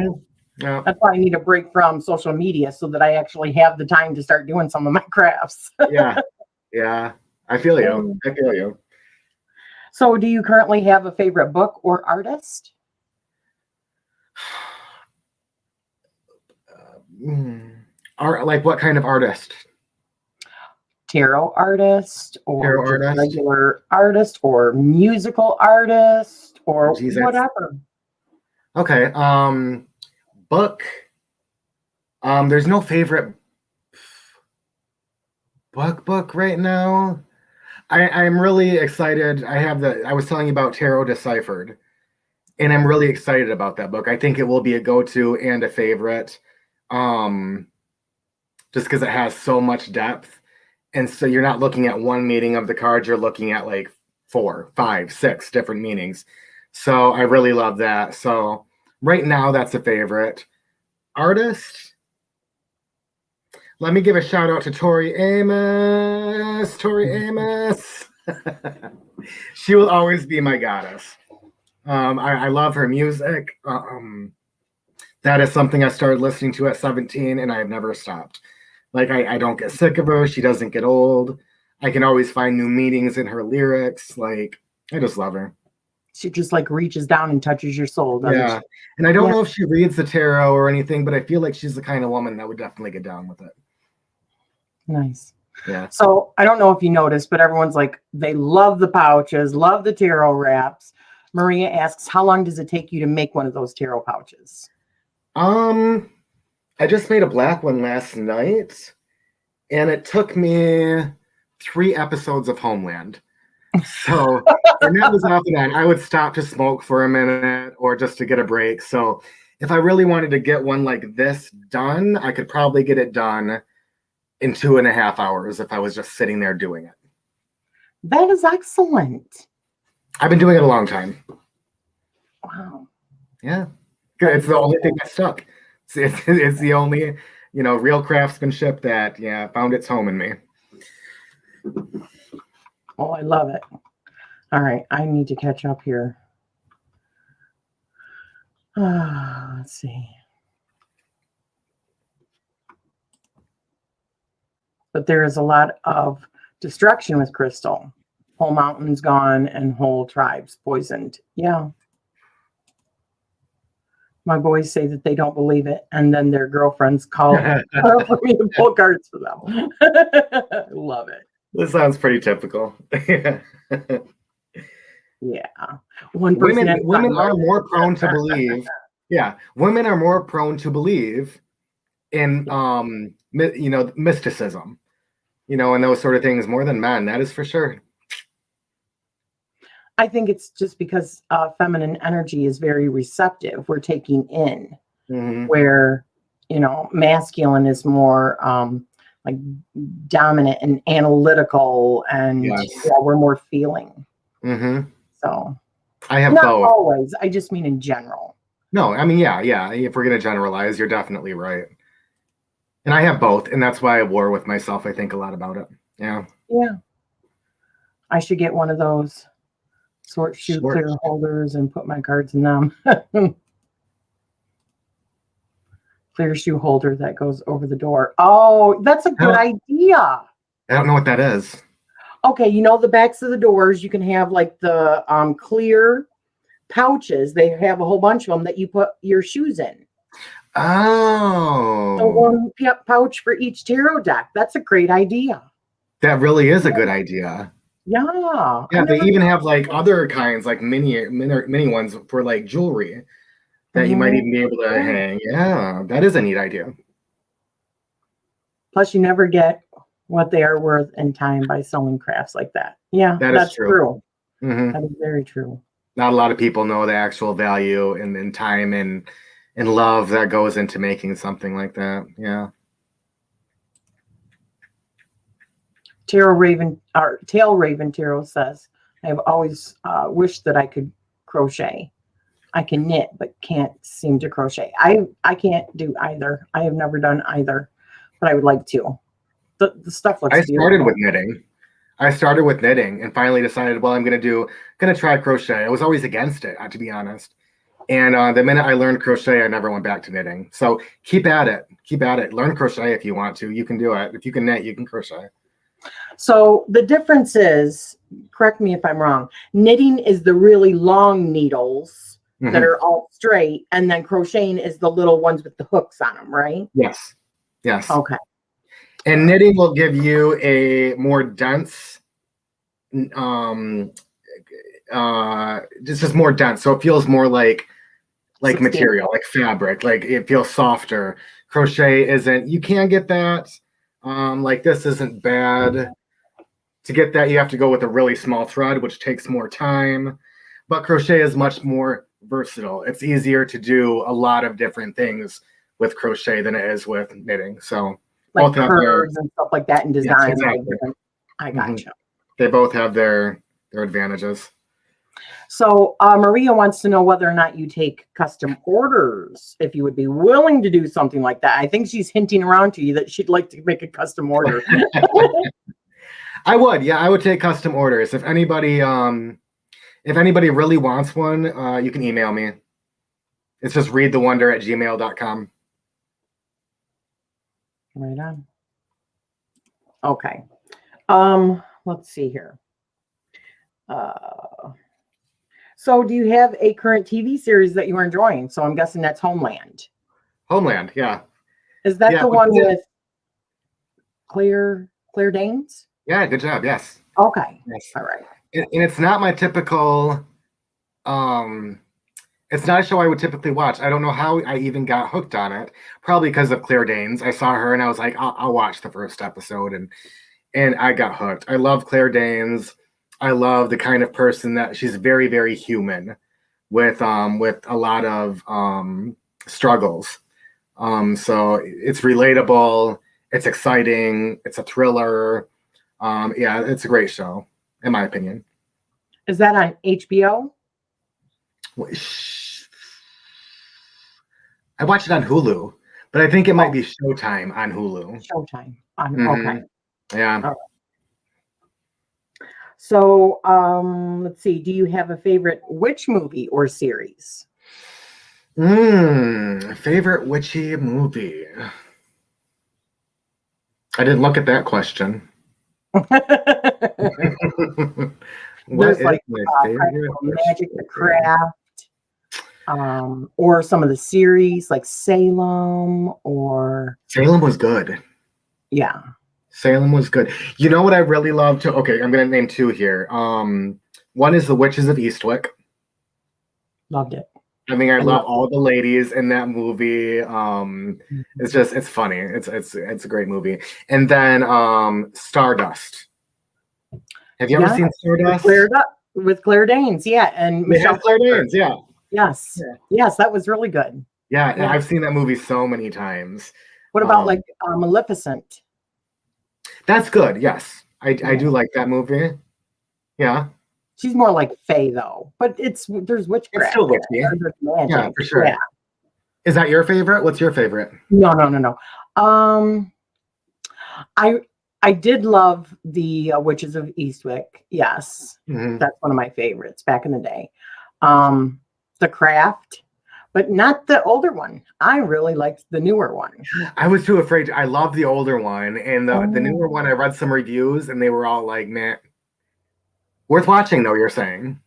Yeah. That's why I need a break from social media so that I actually have the time to start doing some of my crafts. Yeah. I feel you. So, do you currently have a favorite book or artist? Art, like what kind of artist? Tarot artist, or Tarot just artist? regular artist, or musical artist, or Geez, whatever. okay. Book. There's no favorite book right now. I'm really excited. I was telling you about Tarot Deciphered, and I'm really excited about that book. I think it will be a go-to and a favorite. Just because it has so much depth. And so you're not looking at one meaning of the cards, you're looking at like 4, 5, 6 different meanings. So I really love that. So right now, that's a favorite. Artist, let me give a shout out to Tori Amos. Tori Amos. She will always be my goddess. I love her music. That is something I started listening to at 17, and I have never stopped. Like, I don't get sick of her. She doesn't get old. I can always find new meanings in her lyrics. Like, I just love her. She just like reaches down and touches your soul, doesn't she? And I don't know if she reads the tarot or anything, but I feel like she's the kind of woman that would definitely get down with it. Nice. Yeah. So I don't know if you noticed, but everyone's like, they love the pouches, love the tarot wraps. Maria asks, how long does it take you to make one of those tarot pouches? I just made a black one last night, and it took me 3 episodes of Homeland. So, and that was off and on. I would stop to smoke for a minute or just to get a break. So, if I really wanted to get one like this done, I could probably get it done in 2.5 hours if I was just sitting there doing it. That is excellent. I've been doing it a long time. Wow. Yeah. Good. It's the only thing that stuck. It's the only, real craftsmanship that, found its home in me. Oh, I love it. All right. I need to catch up here. Let's see. But there is a lot of destruction with crystal. Whole mountains gone and whole tribes poisoned. Yeah. My boys say that they don't believe it, and then their girlfriends call for me to pull cards for them. I love it. This sounds pretty typical. Yeah. One person women are more prone to believe. Yeah, women are more prone to believe in mysticism, and those sort of things more than men. That is for sure. I think it's just because feminine energy is very receptive. We're taking in, where masculine is more like dominant and analytical, and we're more feeling. So I have not both. always. I just mean in general. No, I mean, yeah. If we're gonna generalize, you're definitely right. And I have both, and that's why I war with myself. I think a lot about it. Yeah. Yeah. I should get one of those sort shoe clear holders and put my cards in them. Clear shoe holder that goes over the door. Oh, that's a good idea. I don't know what that is. Okay, the backs of the doors, you can have like the clear pouches. They have a whole bunch of them that you put your shoes in. Oh. So one pouch for each tarot deck. That's a great idea. That really is a good idea. Yeah. Yeah, they even have like other kinds, like mini ones for like jewelry that you might even be able to hang. Yeah, that is a neat idea. Plus, you never get what they are worth in time by selling crafts like that. Yeah, that's true. That is very true. Not a lot of people know the actual value and time and love that goes into making something like that. Yeah. Tail Raven Tarot says, I have always wished that I could crochet. I can knit, but can't seem to crochet. I can't do either. I have never done either, but I would like to. The stuff looks I started beautiful. with knitting. I started with knitting and finally decided, well, I'm gonna try crochet. I was always against it, to be honest. And the minute I learned crochet, I never went back to knitting. So keep at it. Keep at it. Learn crochet if you want to. You can do it. If you can knit, you can crochet. So the difference is, correct me if I'm wrong, knitting is the really long needles that are all straight, and then crocheting is the little ones with the hooks on them, right? Yes. Yes. Okay. And knitting will give you a more dense, just more dense. So it feels more like material, like fabric, like it feels softer. Crochet isn't, you can get that. Like this isn't bad. To get that, you have to go with a really small thread, which takes more time. But crochet is much more versatile. It's easier to do a lot of different things with crochet than it is with knitting. So Like both have curves and stuff like that, and design. Yes, exactly. I gotcha. They both have their advantages. So Maria wants to know whether or not you take custom orders, if you would be willing to do something like that. I think she's hinting around to you that she'd like to make a custom order. I would, yeah, I would take custom orders. If anybody really wants one, you can email me. It's just readthewonder@gmail.com. Right on. Okay. Let's see here. So do you have a current TV series that you are enjoying? So I'm guessing that's Homeland. Homeland, yeah. Is that the one with Claire Danes? Yeah, good job. Yes. Okay. Yes. All right. And it's not my typical, it's not a show I would typically watch. I don't know how I even got hooked on it. Probably because of Claire Danes. I saw her and I was like, I'll watch the first episode, and I got hooked. I love Claire Danes. I love the kind of person that she's very, very human with a lot of struggles. So it's relatable. It's exciting. It's a thriller. Yeah, it's a great show, in my opinion. Is that on HBO? I watch it on Hulu, but I think it might be Showtime on Hulu. Showtime. Okay. Yeah. Right. So let's see. Do you have a favorite witch movie or series? Favorite witchy movie? I didn't look at that question. There's like Magic, the Craft, or some of the series like Salem Salem was good. Yeah. Salem was good. You know what I really love to? Okay, I'm going to name two here. One is The Witches of Eastwick. Loved it. I mean, I love all the ladies in that movie. It's funny. It's a great movie. And then Stardust. Have you ever seen Stardust? With Claire Danes, yeah. And Michelle Claire Danes, yeah. Yes. Yeah. Yes, that was really good. Yeah, yeah, I've seen that movie so many times. What about like Maleficent? That's good, yes. I do like that movie. Yeah. She's more like Fae though, but there's witchcraft. It's still witchy. Yeah, for sure. Yeah. Is that your favorite? What's your favorite? No. I did love the Witches of Eastwick. Yes, that's one of my favorites back in the day. The Craft, but not the older one. I really liked the newer one. I was too afraid. I love the older one, and the newer one. I read some reviews, and they were all like, "Man, worth watching." Though you're saying.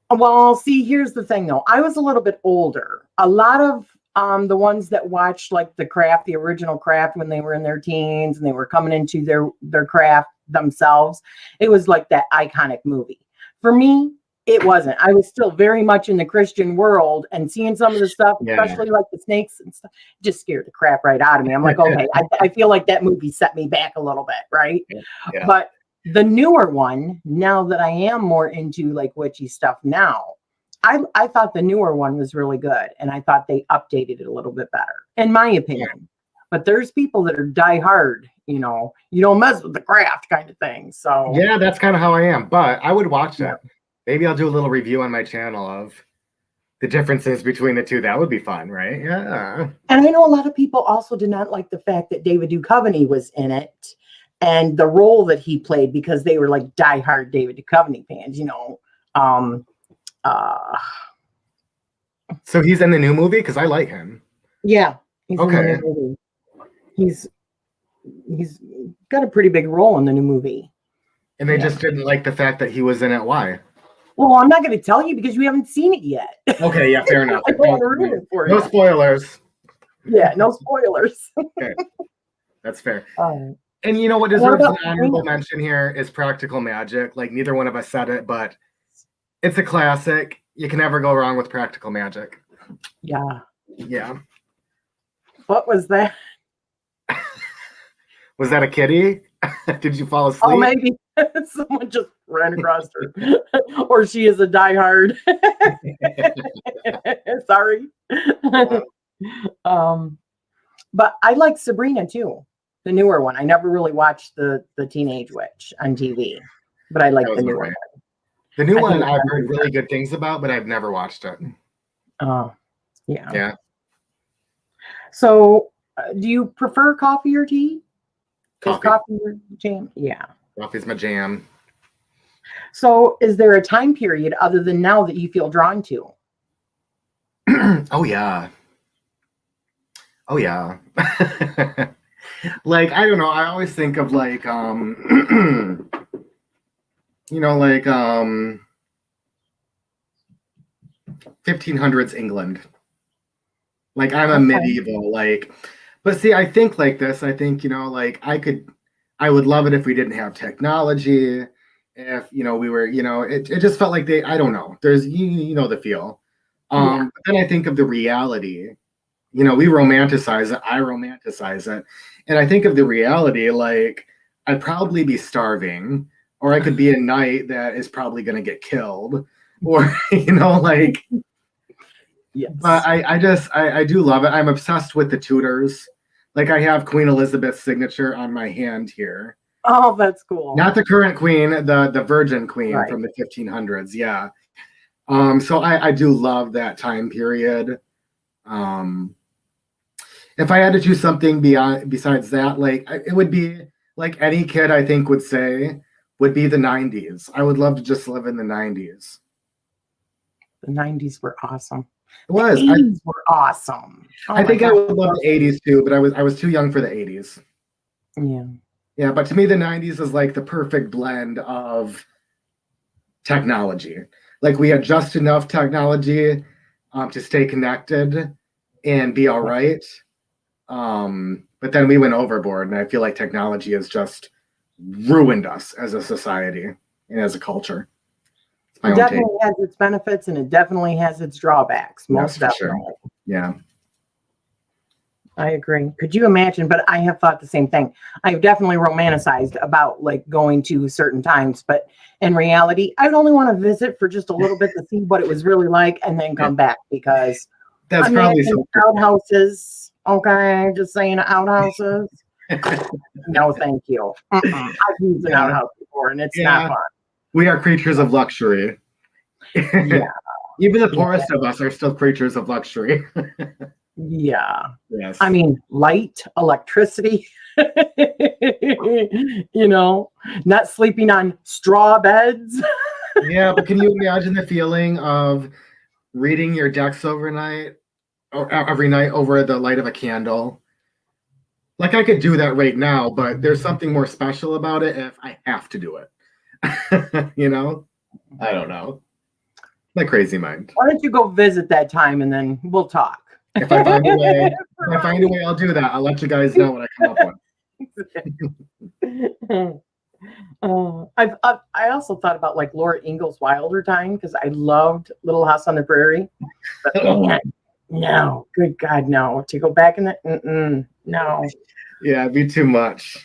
Well, see, here's the thing, though. I was a little bit older. A lot of the ones that watched like the Craft, the original Craft, when they were in their teens and they were coming into their craft themselves, it was like that iconic movie. For me, it wasn't. I was still very much in the Christian world, and seeing some of the stuff, especially like the snakes and stuff, just scared the crap right out of me. I'm like, okay, I feel like that movie set me back a little bit, right? Yeah. But the newer one, now that I am more into like witchy stuff now, I thought the newer one was really good, and I thought they updated it a little bit better, in my opinion. Yeah. But there's people that are diehard, you don't mess with the Craft kind of thing. So yeah, that's kind of how I am. But I would watch it. Maybe I'll do a little review on my channel of the differences between the two. That would be fun, right? Yeah. And I know a lot of people also did not like the fact that David Duchovny was in it and the role that he played because they were like diehard David Duchovny fans, you know. So he's in the new movie because I like him. Yeah, he's in the Okay. new movie. He's got a pretty big role in the new movie. And they just didn't like the fact that he was in it. Why? Well, I'm not going to tell you because you haven't seen it yet. Okay, yeah, fair enough. I don't want to ruin it for you. No spoilers. Yeah, no spoilers. Okay, that's fair. And you know what deserves an honorable mention here is Practical Magic. Like, neither one of us said it, but it's a classic. You can never go wrong with Practical Magic. Yeah. Yeah. What was that? Was that a kitty? Did you fall asleep? Oh, maybe someone just ran across her, or she is a diehard. Sorry. But I like Sabrina too, the newer one. I never really watched the Teenage Witch on TV, but I like the newer one. The new one I've heard really good things about, but I've never watched it. Oh, yeah. Yeah. So, do you prefer coffee or tea? Coffee. Is coffee your jam? Yeah. Coffee's my jam. So, is there a time period other than now that you feel drawn to? Oh yeah. Oh yeah. Like, I don't know. I always think of like, you know, like 1500s England. Like, I'm a medieval, like, but see, I think like this. I think, you know, like I would love it if we didn't have technology. If, you know, we were, you know, it just felt like I don't know. There's, you know, the feel. But then I think of the reality. You know, we romanticize it. I romanticize it. And I think of the reality, like, I'd probably be starving, or I could be a knight that is probably going to get killed, or, you know, like, yes. But I do love it. I'm obsessed with the Tudors. Like, I have Queen Elizabeth's signature on my hand here. Oh, that's cool. Not the current queen, the Virgin Queen from the 1500s. Yeah. So I do love that time period. If I had to choose something besides that, like, it would be like any kid I think would say would be the 90s. I would love to just live in the 90s. The 90s were awesome. It was. The 80s were awesome. Oh, I think I would love the 80s too, but I was too young for the 80s. Yeah. Yeah, but to me, the 90s is like the perfect blend of technology. Like, we had just enough technology to stay connected and be all right. But then we went overboard, and I feel like technology has just ruined us as a society and as a culture. It definitely has its benefits, and it definitely has its drawbacks. Most definitely. Sure. Yeah. I agree. Could you imagine? But I have thought the same thing. I've definitely romanticized about like going to certain times, but in reality, I'd only want to visit for just a little bit to see what it was really like and then come back, because that's probably so outhouses. Okay, just saying outhouses. No, thank you. I've used an outhouse before, and it's not fun. We are creatures of luxury. Yeah. Even the poorest of us are still creatures of luxury. Yeah. Yes. I mean, light, electricity, you know, not sleeping on straw beds. Yeah, but can you imagine the feeling of reading your decks overnight or every night over the light of a candle? Like, I could do that right now, but there's something more special about it if I have to do it. You know? I don't know. My crazy mind. Why don't you go visit that time and then we'll talk? If I find a way, I'll do that. I'll let you guys know what I come up with. I also thought about like Laura Ingalls Wilder time, because I loved Little House on the Prairie. But man, no, good God, no. To go back in that, no. Yeah, it'd be too much.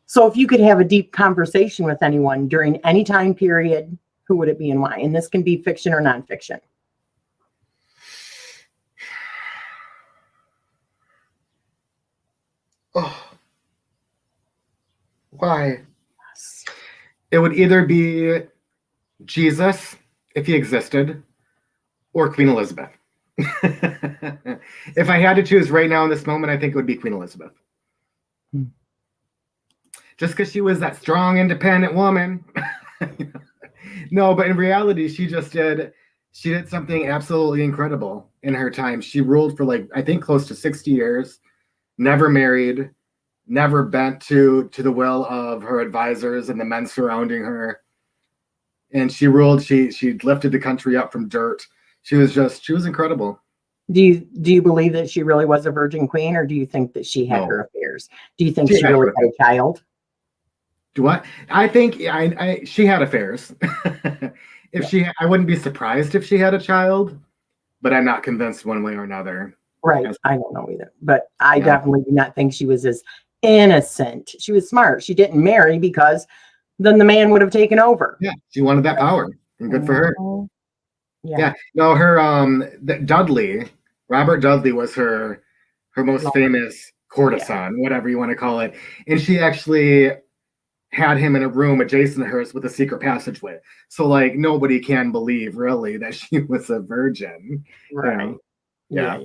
So if you could have a deep conversation with anyone during any time period, who would it be and why? And this can be fiction or nonfiction. Oh, why? It would either be Jesus, if he existed, or Queen Elizabeth. If I had to choose right now in this moment, I think it would be Queen Elizabeth. Just because she was that strong, independent woman. No, but in reality, she did something absolutely incredible in her time. She ruled for I think close to 60 years, never married, never bent to the will of her advisors and the men surrounding her. And she ruled, she lifted the country up from dirt. She was incredible. Do you believe that she really was a virgin queen, or do you think that she had her affairs? Do you think she really had a child? Do what? I think she had affairs. I wouldn't be surprised if she had a child, but I'm not convinced one way or another. Right. I don't know either, but I definitely do not think she was as innocent. She was smart. She didn't marry because then the man would have taken over. Yeah, she wanted that power, and good for her. Yeah. No, her Robert Dudley was her most famous courtesan, whatever you want to call it, and she actually had him in a room adjacent to hers with a secret passageway. So nobody can believe really that she was a virgin. Right. Yeah.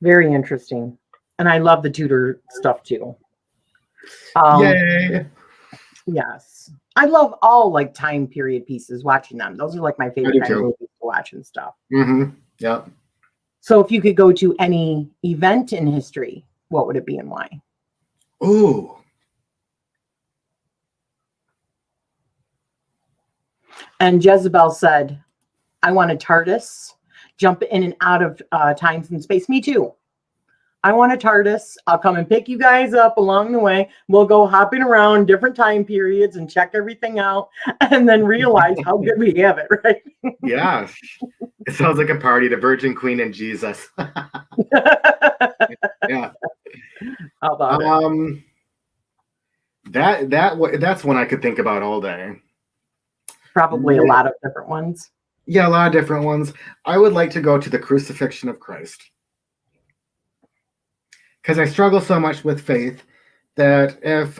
Very interesting. And I love the Tudor stuff too. Yay. Yes. I love all time period pieces, watching them. Those are my favorite kind of movies to watch and stuff. Mm-hmm. Yep. So if you could go to any event in history, what would it be and why? Ooh. And Jezebel said, I want a TARDIS, jump in and out of time and space. Me too. I want a TARDIS. I'll come and pick you guys up along the way. We'll go hopping around different time periods and check everything out and then realize how good we have it, right? Yeah. It sounds like a party, the Virgin Queen and Jesus. Yeah. How about it? That's one I could think about all day. Probably a lot of different ones. Yeah, a lot of different ones. I would like to go to the crucifixion of Christ. Because I struggle so much with faith that if,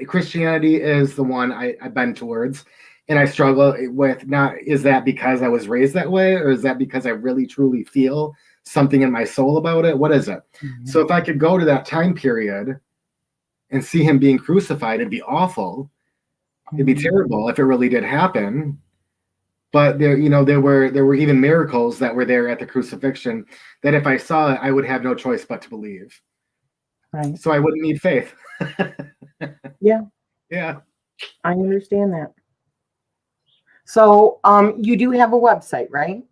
Christianity is the one I bend towards, and I struggle with is that because I was raised that way, or is that because I really truly feel something in my soul about it? What is it? Mm-hmm. So if I could go to that time period and see him being crucified, it'd be awful. It'd be terrible if it really did happen. But there were even miracles that were there at the crucifixion that if I saw it, I would have no choice but to believe. Right. So I wouldn't need faith. Yeah. Yeah. I understand that. So you do have a website, right?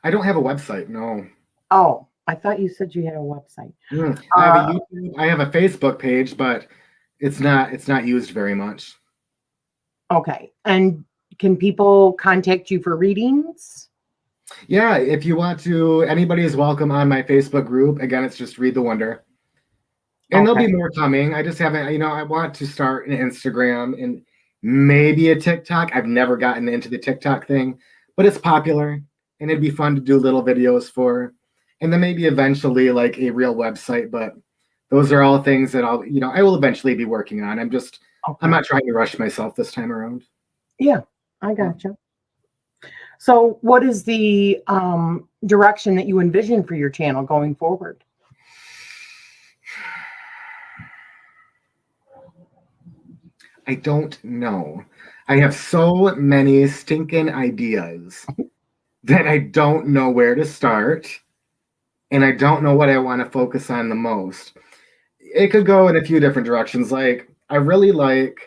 I don't have a website, no. Oh, I thought you said you had a website. I have a YouTube, I have a Facebook page, but it's not used very much. Okay. And can people contact you for readings? Yeah, if you want to, anybody is welcome on my Facebook group. Again, it's just Read the Wonder. And there'll be more coming. I just haven't, I want to start an Instagram and maybe a TikTok. I've never gotten into the TikTok thing, but it's popular and it'd be fun to do little videos for. And then maybe eventually a real website, but those are all things that I will eventually be working on. I'm not trying to rush myself this time around. Yeah, I gotcha. So what is the direction that you envision for your channel going forward? I don't know. I have so many stinking ideas that I don't know where to start. And I don't know what I want to focus on the most. It could go in a few different directions. I really like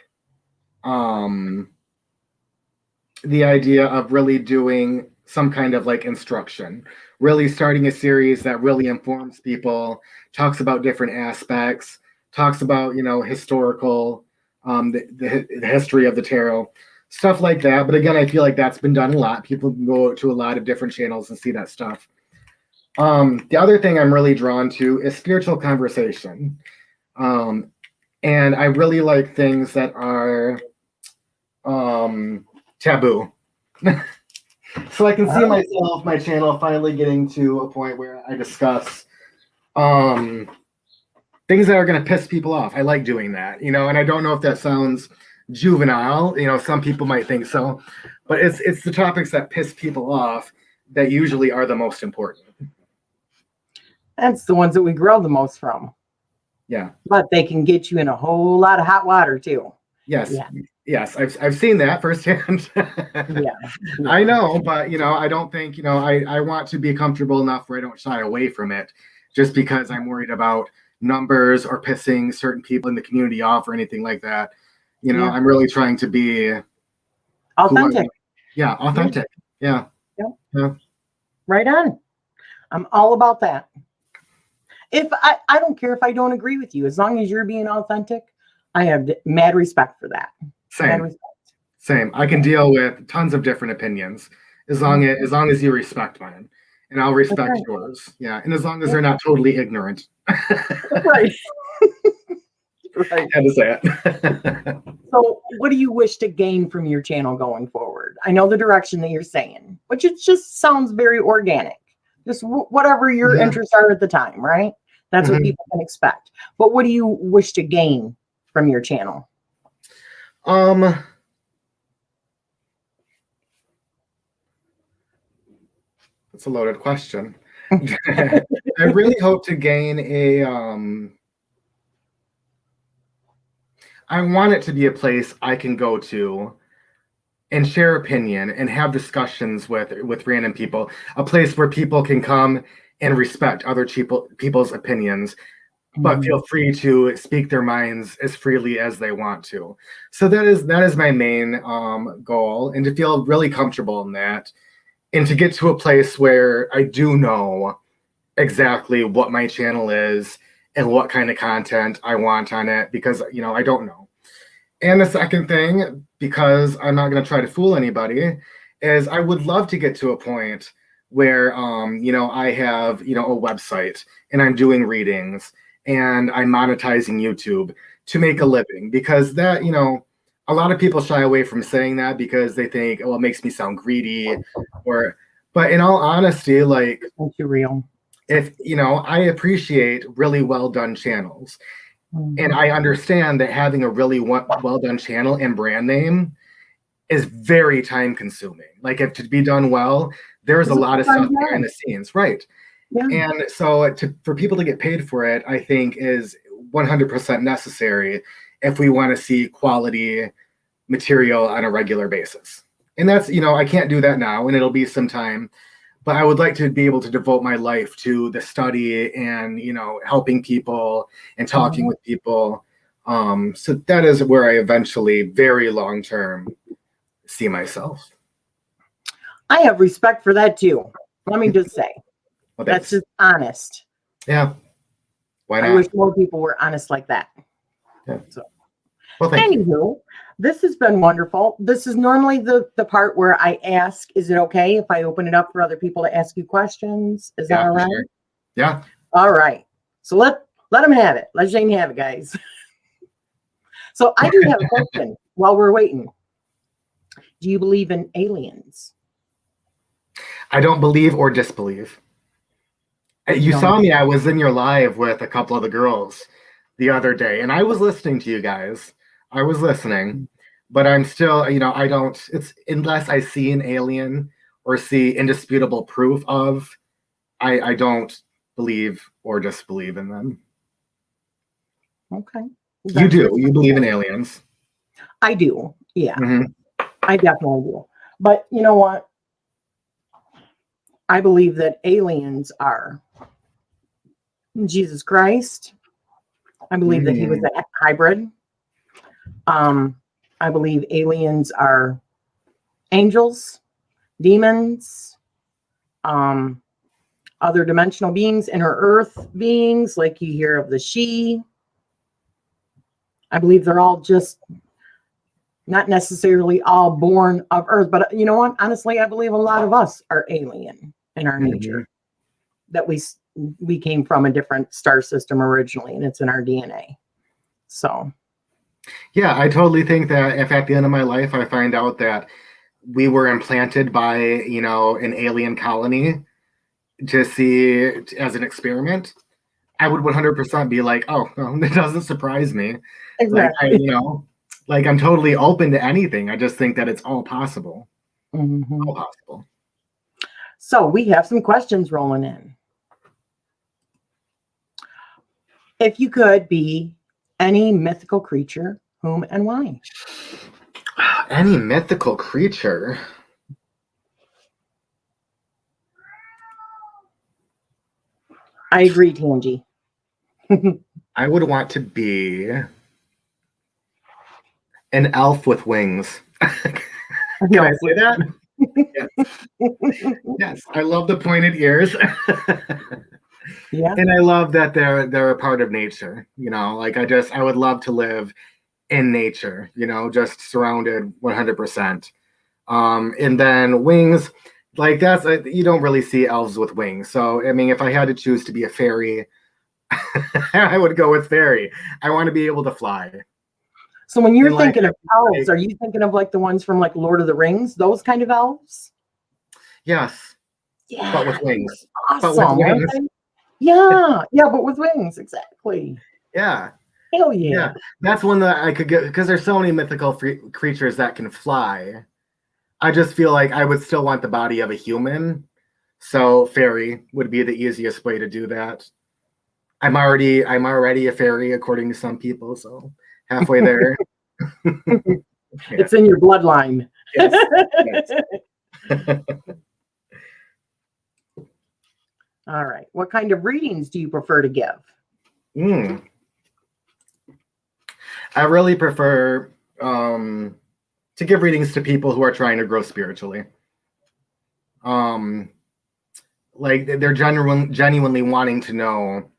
the idea of really doing some kind of instruction, really starting a series that really informs people, talks about different aspects, talks about, historical, the history of the tarot, stuff like that. But again, I feel like that's been done a lot. People can go to a lot of different channels and see that stuff. The other thing I'm really drawn to is spiritual conversation. And I really like things that are taboo. So I can see myself, my channel finally getting to a point where I discuss things that are going to piss people off. I like doing that, and I don't know if that sounds juvenile. Some people might think so, But it's the topics that piss people off that usually are the most important. That's the ones that we grow the most from. Yeah. But they can get you in a whole lot of hot water too. Yes. Yeah. Yes. I've seen that firsthand. Yeah. I know, but I don't think, I want to be comfortable enough where I don't shy away from it just because I'm worried about numbers or pissing certain people in the community off or anything like that. I'm really trying to be authentic. Authentic. Yeah. Right on. I'm all about that. If I don't care if I don't agree with you, as long as you're being authentic, I have mad respect for that. Same. I can deal with tons of different opinions as long as you respect mine, and I'll respect yours. Yeah, and as long as they're not totally ignorant. Right. Right. Had to say it. So, what do you wish to gain from your channel going forward? I know the direction that you're saying, which it just sounds very organic. Just whatever your interests are at the time, right? That's what people can expect. But what do you wish to gain from your channel? That's a loaded question. I really hope to gain I want it to be a place I can go to and share opinion and have discussions with random people, a place where people can come and respect other people's opinions, but feel free to speak their minds as freely as they want to. So that is my main goal, and to feel really comfortable in that, and to get to a place where I do know exactly what my channel is and what kind of content I want on it, because I don't know. And the second thing, because I'm not going to try to fool anybody, is I would love to get to a point where I have a website and I'm doing readings and I'm monetizing YouTube to make a living, because that a lot of people shy away from saying that because they think, oh, it makes me sound greedy, but in all honesty, like, too real. If I appreciate really well done channels, and I understand that having a really well done channel and brand name is very time consuming. Like, if to be done well, there's a lot of stuff behind the scenes, right? Yeah. And so for people to get paid for it, I think is 100% necessary if we want to see quality material on a regular basis. And that's, I can't do that now, and it'll be some time, but I would like to be able to devote my life to the study and, helping people and talking with people. So that is where I eventually, very long term, see myself. I have respect for that too. Let me just say, that's just honest. Yeah. Why not? I wish more people were honest like that. Yeah. So, well, thank you. This has been wonderful. This is normally the part where I ask, is it okay if I open it up for other people to ask you questions? Is that all right? Sure. Yeah. All right. So let them have it. Let Jane have it, guys. So I do have a question while we're waiting. Do you believe in aliens? I don't believe or disbelieve. You saw me. I was in your live with a couple of the girls the other day, and I was listening to you guys. I was listening, but I'm still, I don't, it's unless I see an alien or see indisputable proof of, I don't believe or disbelieve in them. Okay. You do. You believe in aliens. I do. Yeah. I definitely do. But you know what? I believe that aliens are Jesus Christ. I believe that he was a hybrid. I believe aliens are angels, demons, other dimensional beings, inner earth beings, like you hear of the she. I believe they're all just not necessarily all born of earth, but you know what? Honestly, I believe a lot of us are alien in our nature, that we came from a different star system originally, and it's in our DNA. So yeah, I totally think that if at the end of my life I find out that we were implanted by, an alien colony to see as an experiment, I would 100% be like, oh, well, it doesn't surprise me. Exactly. Like, I'm totally open to anything. I just think that it's all possible. Mhm. All possible. So we have some questions rolling in. If you could be any mythical creature, whom and why? Any mythical creature. I agree, Tangi. I would want to be an elf with wings. Can I say that? Yes. Yes. I love the pointed ears. Yeah. And I love that they're a part of nature. Like I would love to live in nature, just surrounded 100%. And then wings, like you don't really see elves with wings. So I mean, if I had to choose to be a fairy, I would go with fairy. I want to be able to fly. So when you're And like, thinking of elves, are you thinking of like the ones from like Lord of the Rings, those kind of elves? yes, Yeah, but with wings. But with awesome, aren't wings. they? Yeah, but with wings, exactly. Yeah. Hell yeah. Yeah. That's one that I could get because there's so many mythical creatures that can fly. I just feel like I would still want the body of a human. So fairy would be the easiest way to do that. I'm already a fairy according to some people, so halfway there. It's in your bloodline. Yes. Yes. All right. What kind of readings do you prefer to give? I really prefer to give readings to people who are trying to grow spiritually. Like they're genuinely wanting to know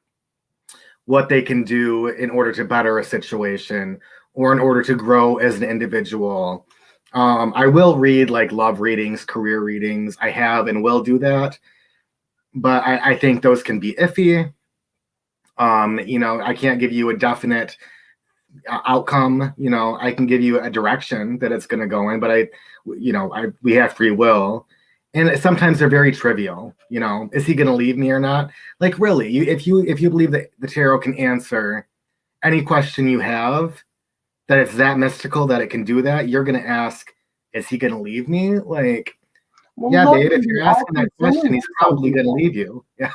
what they can do in order to better a situation or in order to grow as an individual. I will read like love readings, career readings. I have and will do that, but I think those can be iffy. I can't give you a definite outcome. I can give you a direction that it's going to go in, but we have free will. And sometimes they're very trivial. Is he going to leave me or not? Like, really, if you believe that the tarot can answer any question you have, that it's that mystical that it can do that, you're going to ask, is he going to leave me? Like, Well, yeah, love babe, can if be you're asking that question, all-consuming he's for some probably going to people. leave you. Yeah.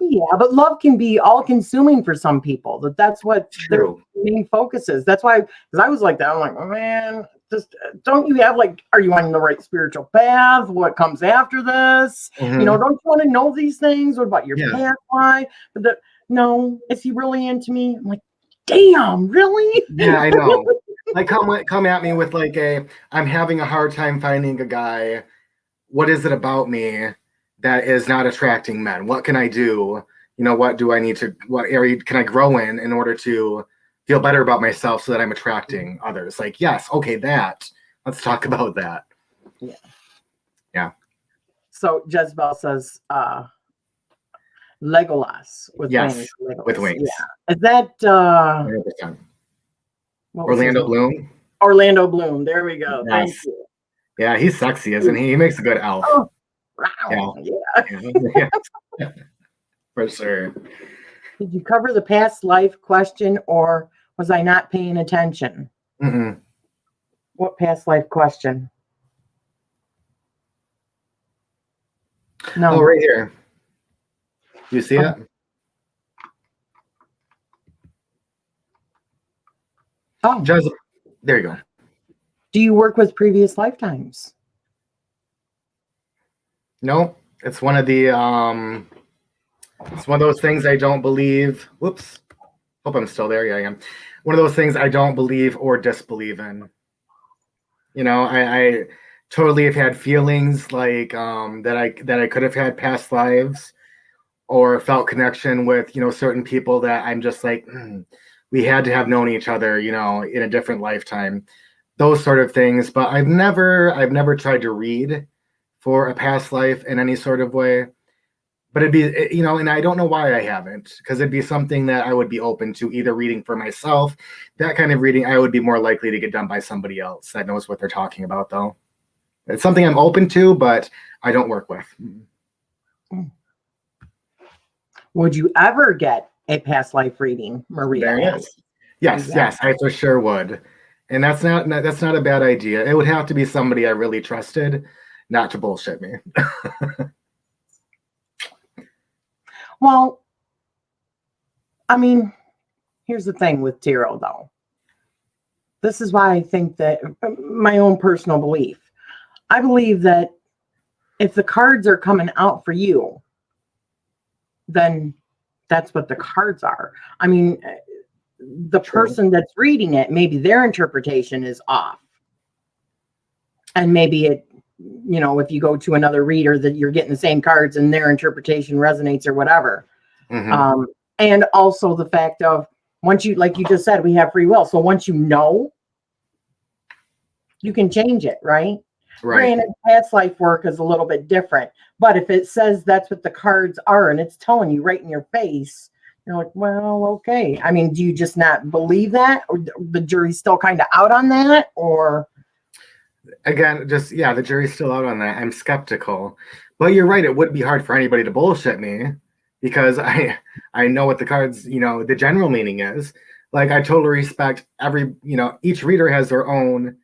Yeah, but love can be all-consuming for some people. That's what their True. main focus is. That's why, because I was like that. I'm like, oh, man, just don't you have like, are you on the right spiritual path? What comes after this? Mhm. Don't you want to know these things? What about your Yeah. past life? But no, is he really into me? I'm like, damn, really? Yeah, I know. Like, come at me with like I'm having a hard time finding a guy. What is it about me that is not attracting men? What can I do? What do I need to? What area can I grow in order to feel better about myself so that I'm attracting others? Like, yes, okay, that. Let's talk about that. Yeah. Yeah. So Jezebel says, Legolas with Yes, wings. Legolas. with wings. Yeah. Is that 100%. what was his Orlando name? Bloom. Orlando Bloom. There we go. Yes. Thank you. Yeah, he's sexy, isn't he? He makes a good elf. Oh, wow. Yeah. Yeah. For sure. Did you cover the past life question, or was I not paying attention? Mm-mm. What past life question? No. Oh, right here. You see it? Oh. There you go. Do you work with previous lifetimes? No, it's one of the it's one of those things I don't believe. Whoops. Hope I'm still there. Yeah, I am. One of those things I don't believe or disbelieve in. I totally have had feelings like that I could have had past lives or felt connection with, certain people that I'm just like, we had to have known each other, in a different lifetime. Those sort of things. But I've never tried to read for a past life in any sort of way. But it'd be, and I don't know why I haven't, because it'd be something that I would be open to either reading for myself. That kind of reading, I would be more likely to get done by somebody else that knows what they're talking about, though. It's something I'm open to, but I don't work with. Would you ever get a past life reading, Maria? There it is. Yes, I for sure would. And that's not a bad idea. It would have to be somebody I really trusted, not to bullshit me. Well, I mean, here's the thing with tarot, though. This is why I think that my own personal belief. I believe that if the cards are coming out for you, then that's what the cards are. I mean, the person that's reading it, maybe their interpretation is off. And maybe it, if you go to another reader that you're getting the same cards and their interpretation resonates or whatever. Mm-hmm. And also the fact of once you, like you just said, we have free will. So once you can change it, right? Right. Granted, past life work is a little bit different. But if it says that's what the cards are and it's telling you right in your face, you're like, well, okay. I mean, do you just not believe that? Or the jury's still kind of out on that? Or again, the jury's still out on that. I'm skeptical. But you're right, it would be hard for anybody to bullshit me because I know what the cards, the general meaning is. Like I totally respect each reader has their own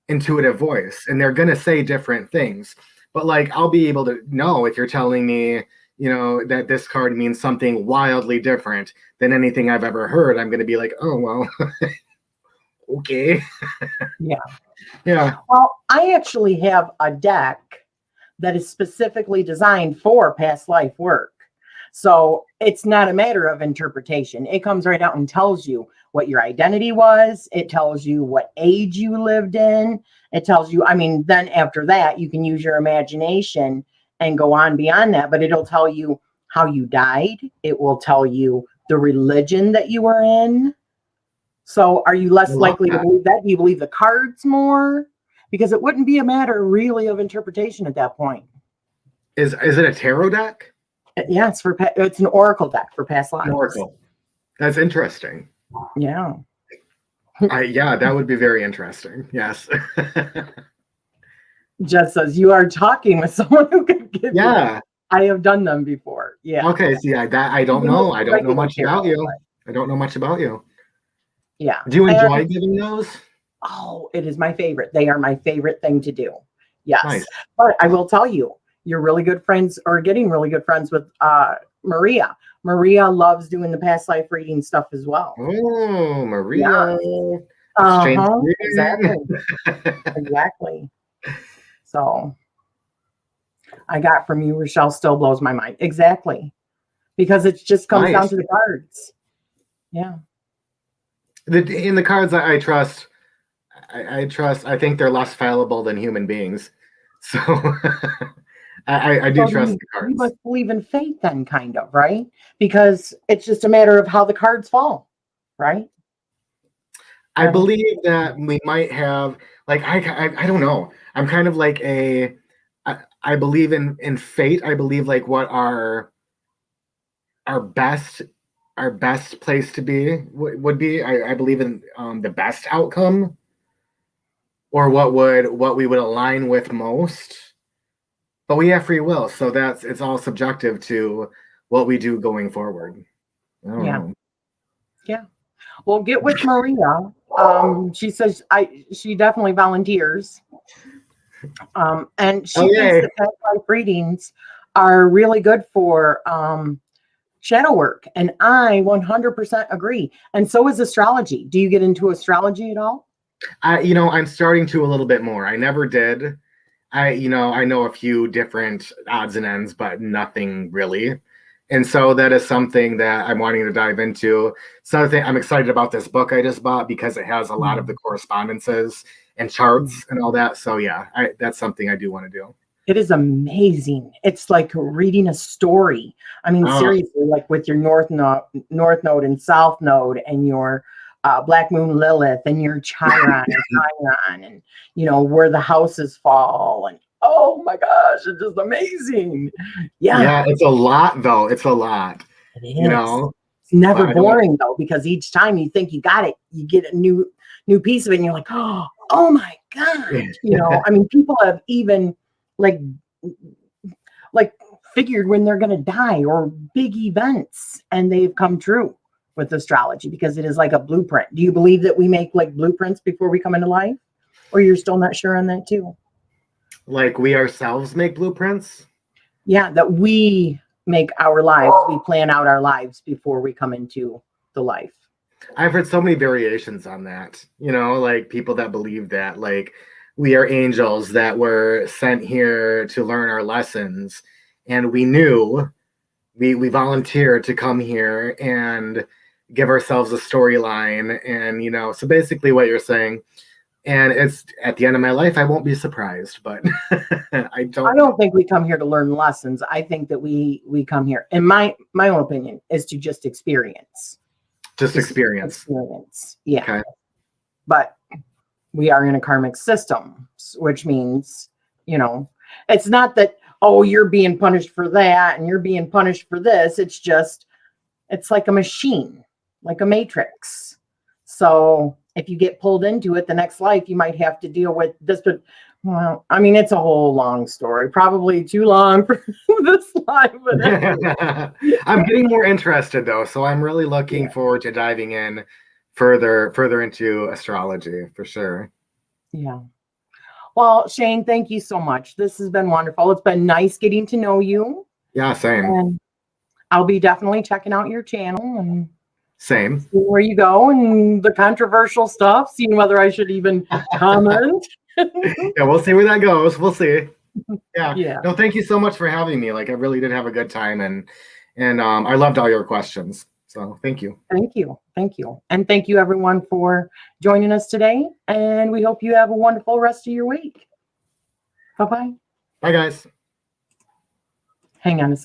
intuitive voice and they're gonna say different things. But like I'll be able to know if you're telling me that this card means something wildly different than anything I've ever heard. I'm going to be like, oh, well, okay. Yeah. Well, I actually have a deck that is specifically designed for past life work. So it's not a matter of interpretation. It comes right out and tells you what your identity was. It tells you what age you lived in. It tells you, then after that, you can use your imagination and go on beyond that, but it'll tell you how you died. It will tell you the religion that you were in. So are you less likely to believe that? Do you believe the cards more? Because it wouldn't be a matter really of interpretation at that point. Is it a tarot deck? Yeah, it's an oracle deck for past lives. Oracle. That's interesting. Yeah. That would be very interesting. Yes. Just as you are talking with someone who can give you. I have done them before. Yeah. Okay. So I don't know. I don't know much about you. I don't know much about you. Yeah. Do you enjoy giving those? Oh, it is my favorite. They are my favorite thing to do. Yes. Nice. But I will tell you, you're really good friends or getting really good friends with Maria. Maria loves doing the past life reading stuff as well. Oh, Maria. Yeah. Exactly. Exactly. So I got from you, Rachele, still blows my mind. Exactly. Because it just comes down to the cards. Yeah. In the cards I trust, I think they're less fallible than human beings. So I do trust the cards. You must believe in fate then, kind of, right? Because it's just a matter of how the cards fall, right? I believe that we might have, like, I don't know. I'm kind of like I believe in fate. I believe like what our best place to be would be. I believe in the best outcome, or what we would align with most. But we have free will, so it's all subjective to what we do going forward. I don't know. Yeah. Well, get with Maria. She says she definitely volunteers. And she thinks that past life readings are really good for shadow work. And I 100% agree. And so is astrology. Do you get into astrology at all? I'm starting to a little bit more. I never did. I know a few different odds and ends, but nothing really. And so that is something that I'm wanting to dive into. It's another thing I'm excited about this book I just bought because it has a lot of the correspondences and charts and all that. So yeah, that's something I do want to do. It is amazing. It's like reading a story. I mean, seriously, like with your North Node and South Node and your Black Moon Lilith and your Chiron and where the houses fall, and oh my gosh, it's just amazing. Yeah, it's a lot though. It's a lot. It is. It's never boring though, because each time you think you got it, you get a new piece of it and you're like, oh my gosh. I mean, people have even like figured when they're gonna die or big events and they've come true. with astrology because it is like a blueprint. Do you believe that we make like blueprints before we come into life? Or you're still not sure on that too? Like we ourselves make blueprints? Yeah, that we make our lives, we plan out our lives before we come into the life. I've heard so many variations on that, like people that believe that, like we are angels that were sent here to learn our lessons, and we knew we volunteered to come here and give ourselves a storyline, and so basically what you're saying, and it's at the end of my life, I won't be surprised, but I don't think we come here to learn lessons. I think that we come here, in my own opinion, is to just experience. Experience. Yeah. Okay. But we are in a karmic system, which means, it's not that, oh, you're being punished for that and you're being punished for this. It's like a machine, like a matrix. So if you get pulled into it, the next life, you might have to deal with this. But, well, I mean, it's a whole long story, probably too long for this live. But I'm getting more interested though, so I'm really looking forward to diving in further into astrology for sure. Yeah. Well, Shane, thank you so much. This has been wonderful. It's been nice getting to know you. Yeah, same. And I'll be definitely checking out your channel and same. See where you go and the controversial stuff, seeing whether I should even comment. Yeah, we'll see where that goes. We'll see. Yeah. No, thank you so much for having me. Like I really did have a good time, and I loved all your questions. So thank you. Thank you. And thank you everyone for joining us today. And we hope you have a wonderful rest of your week. Bye-bye. Bye guys. Hang on a second.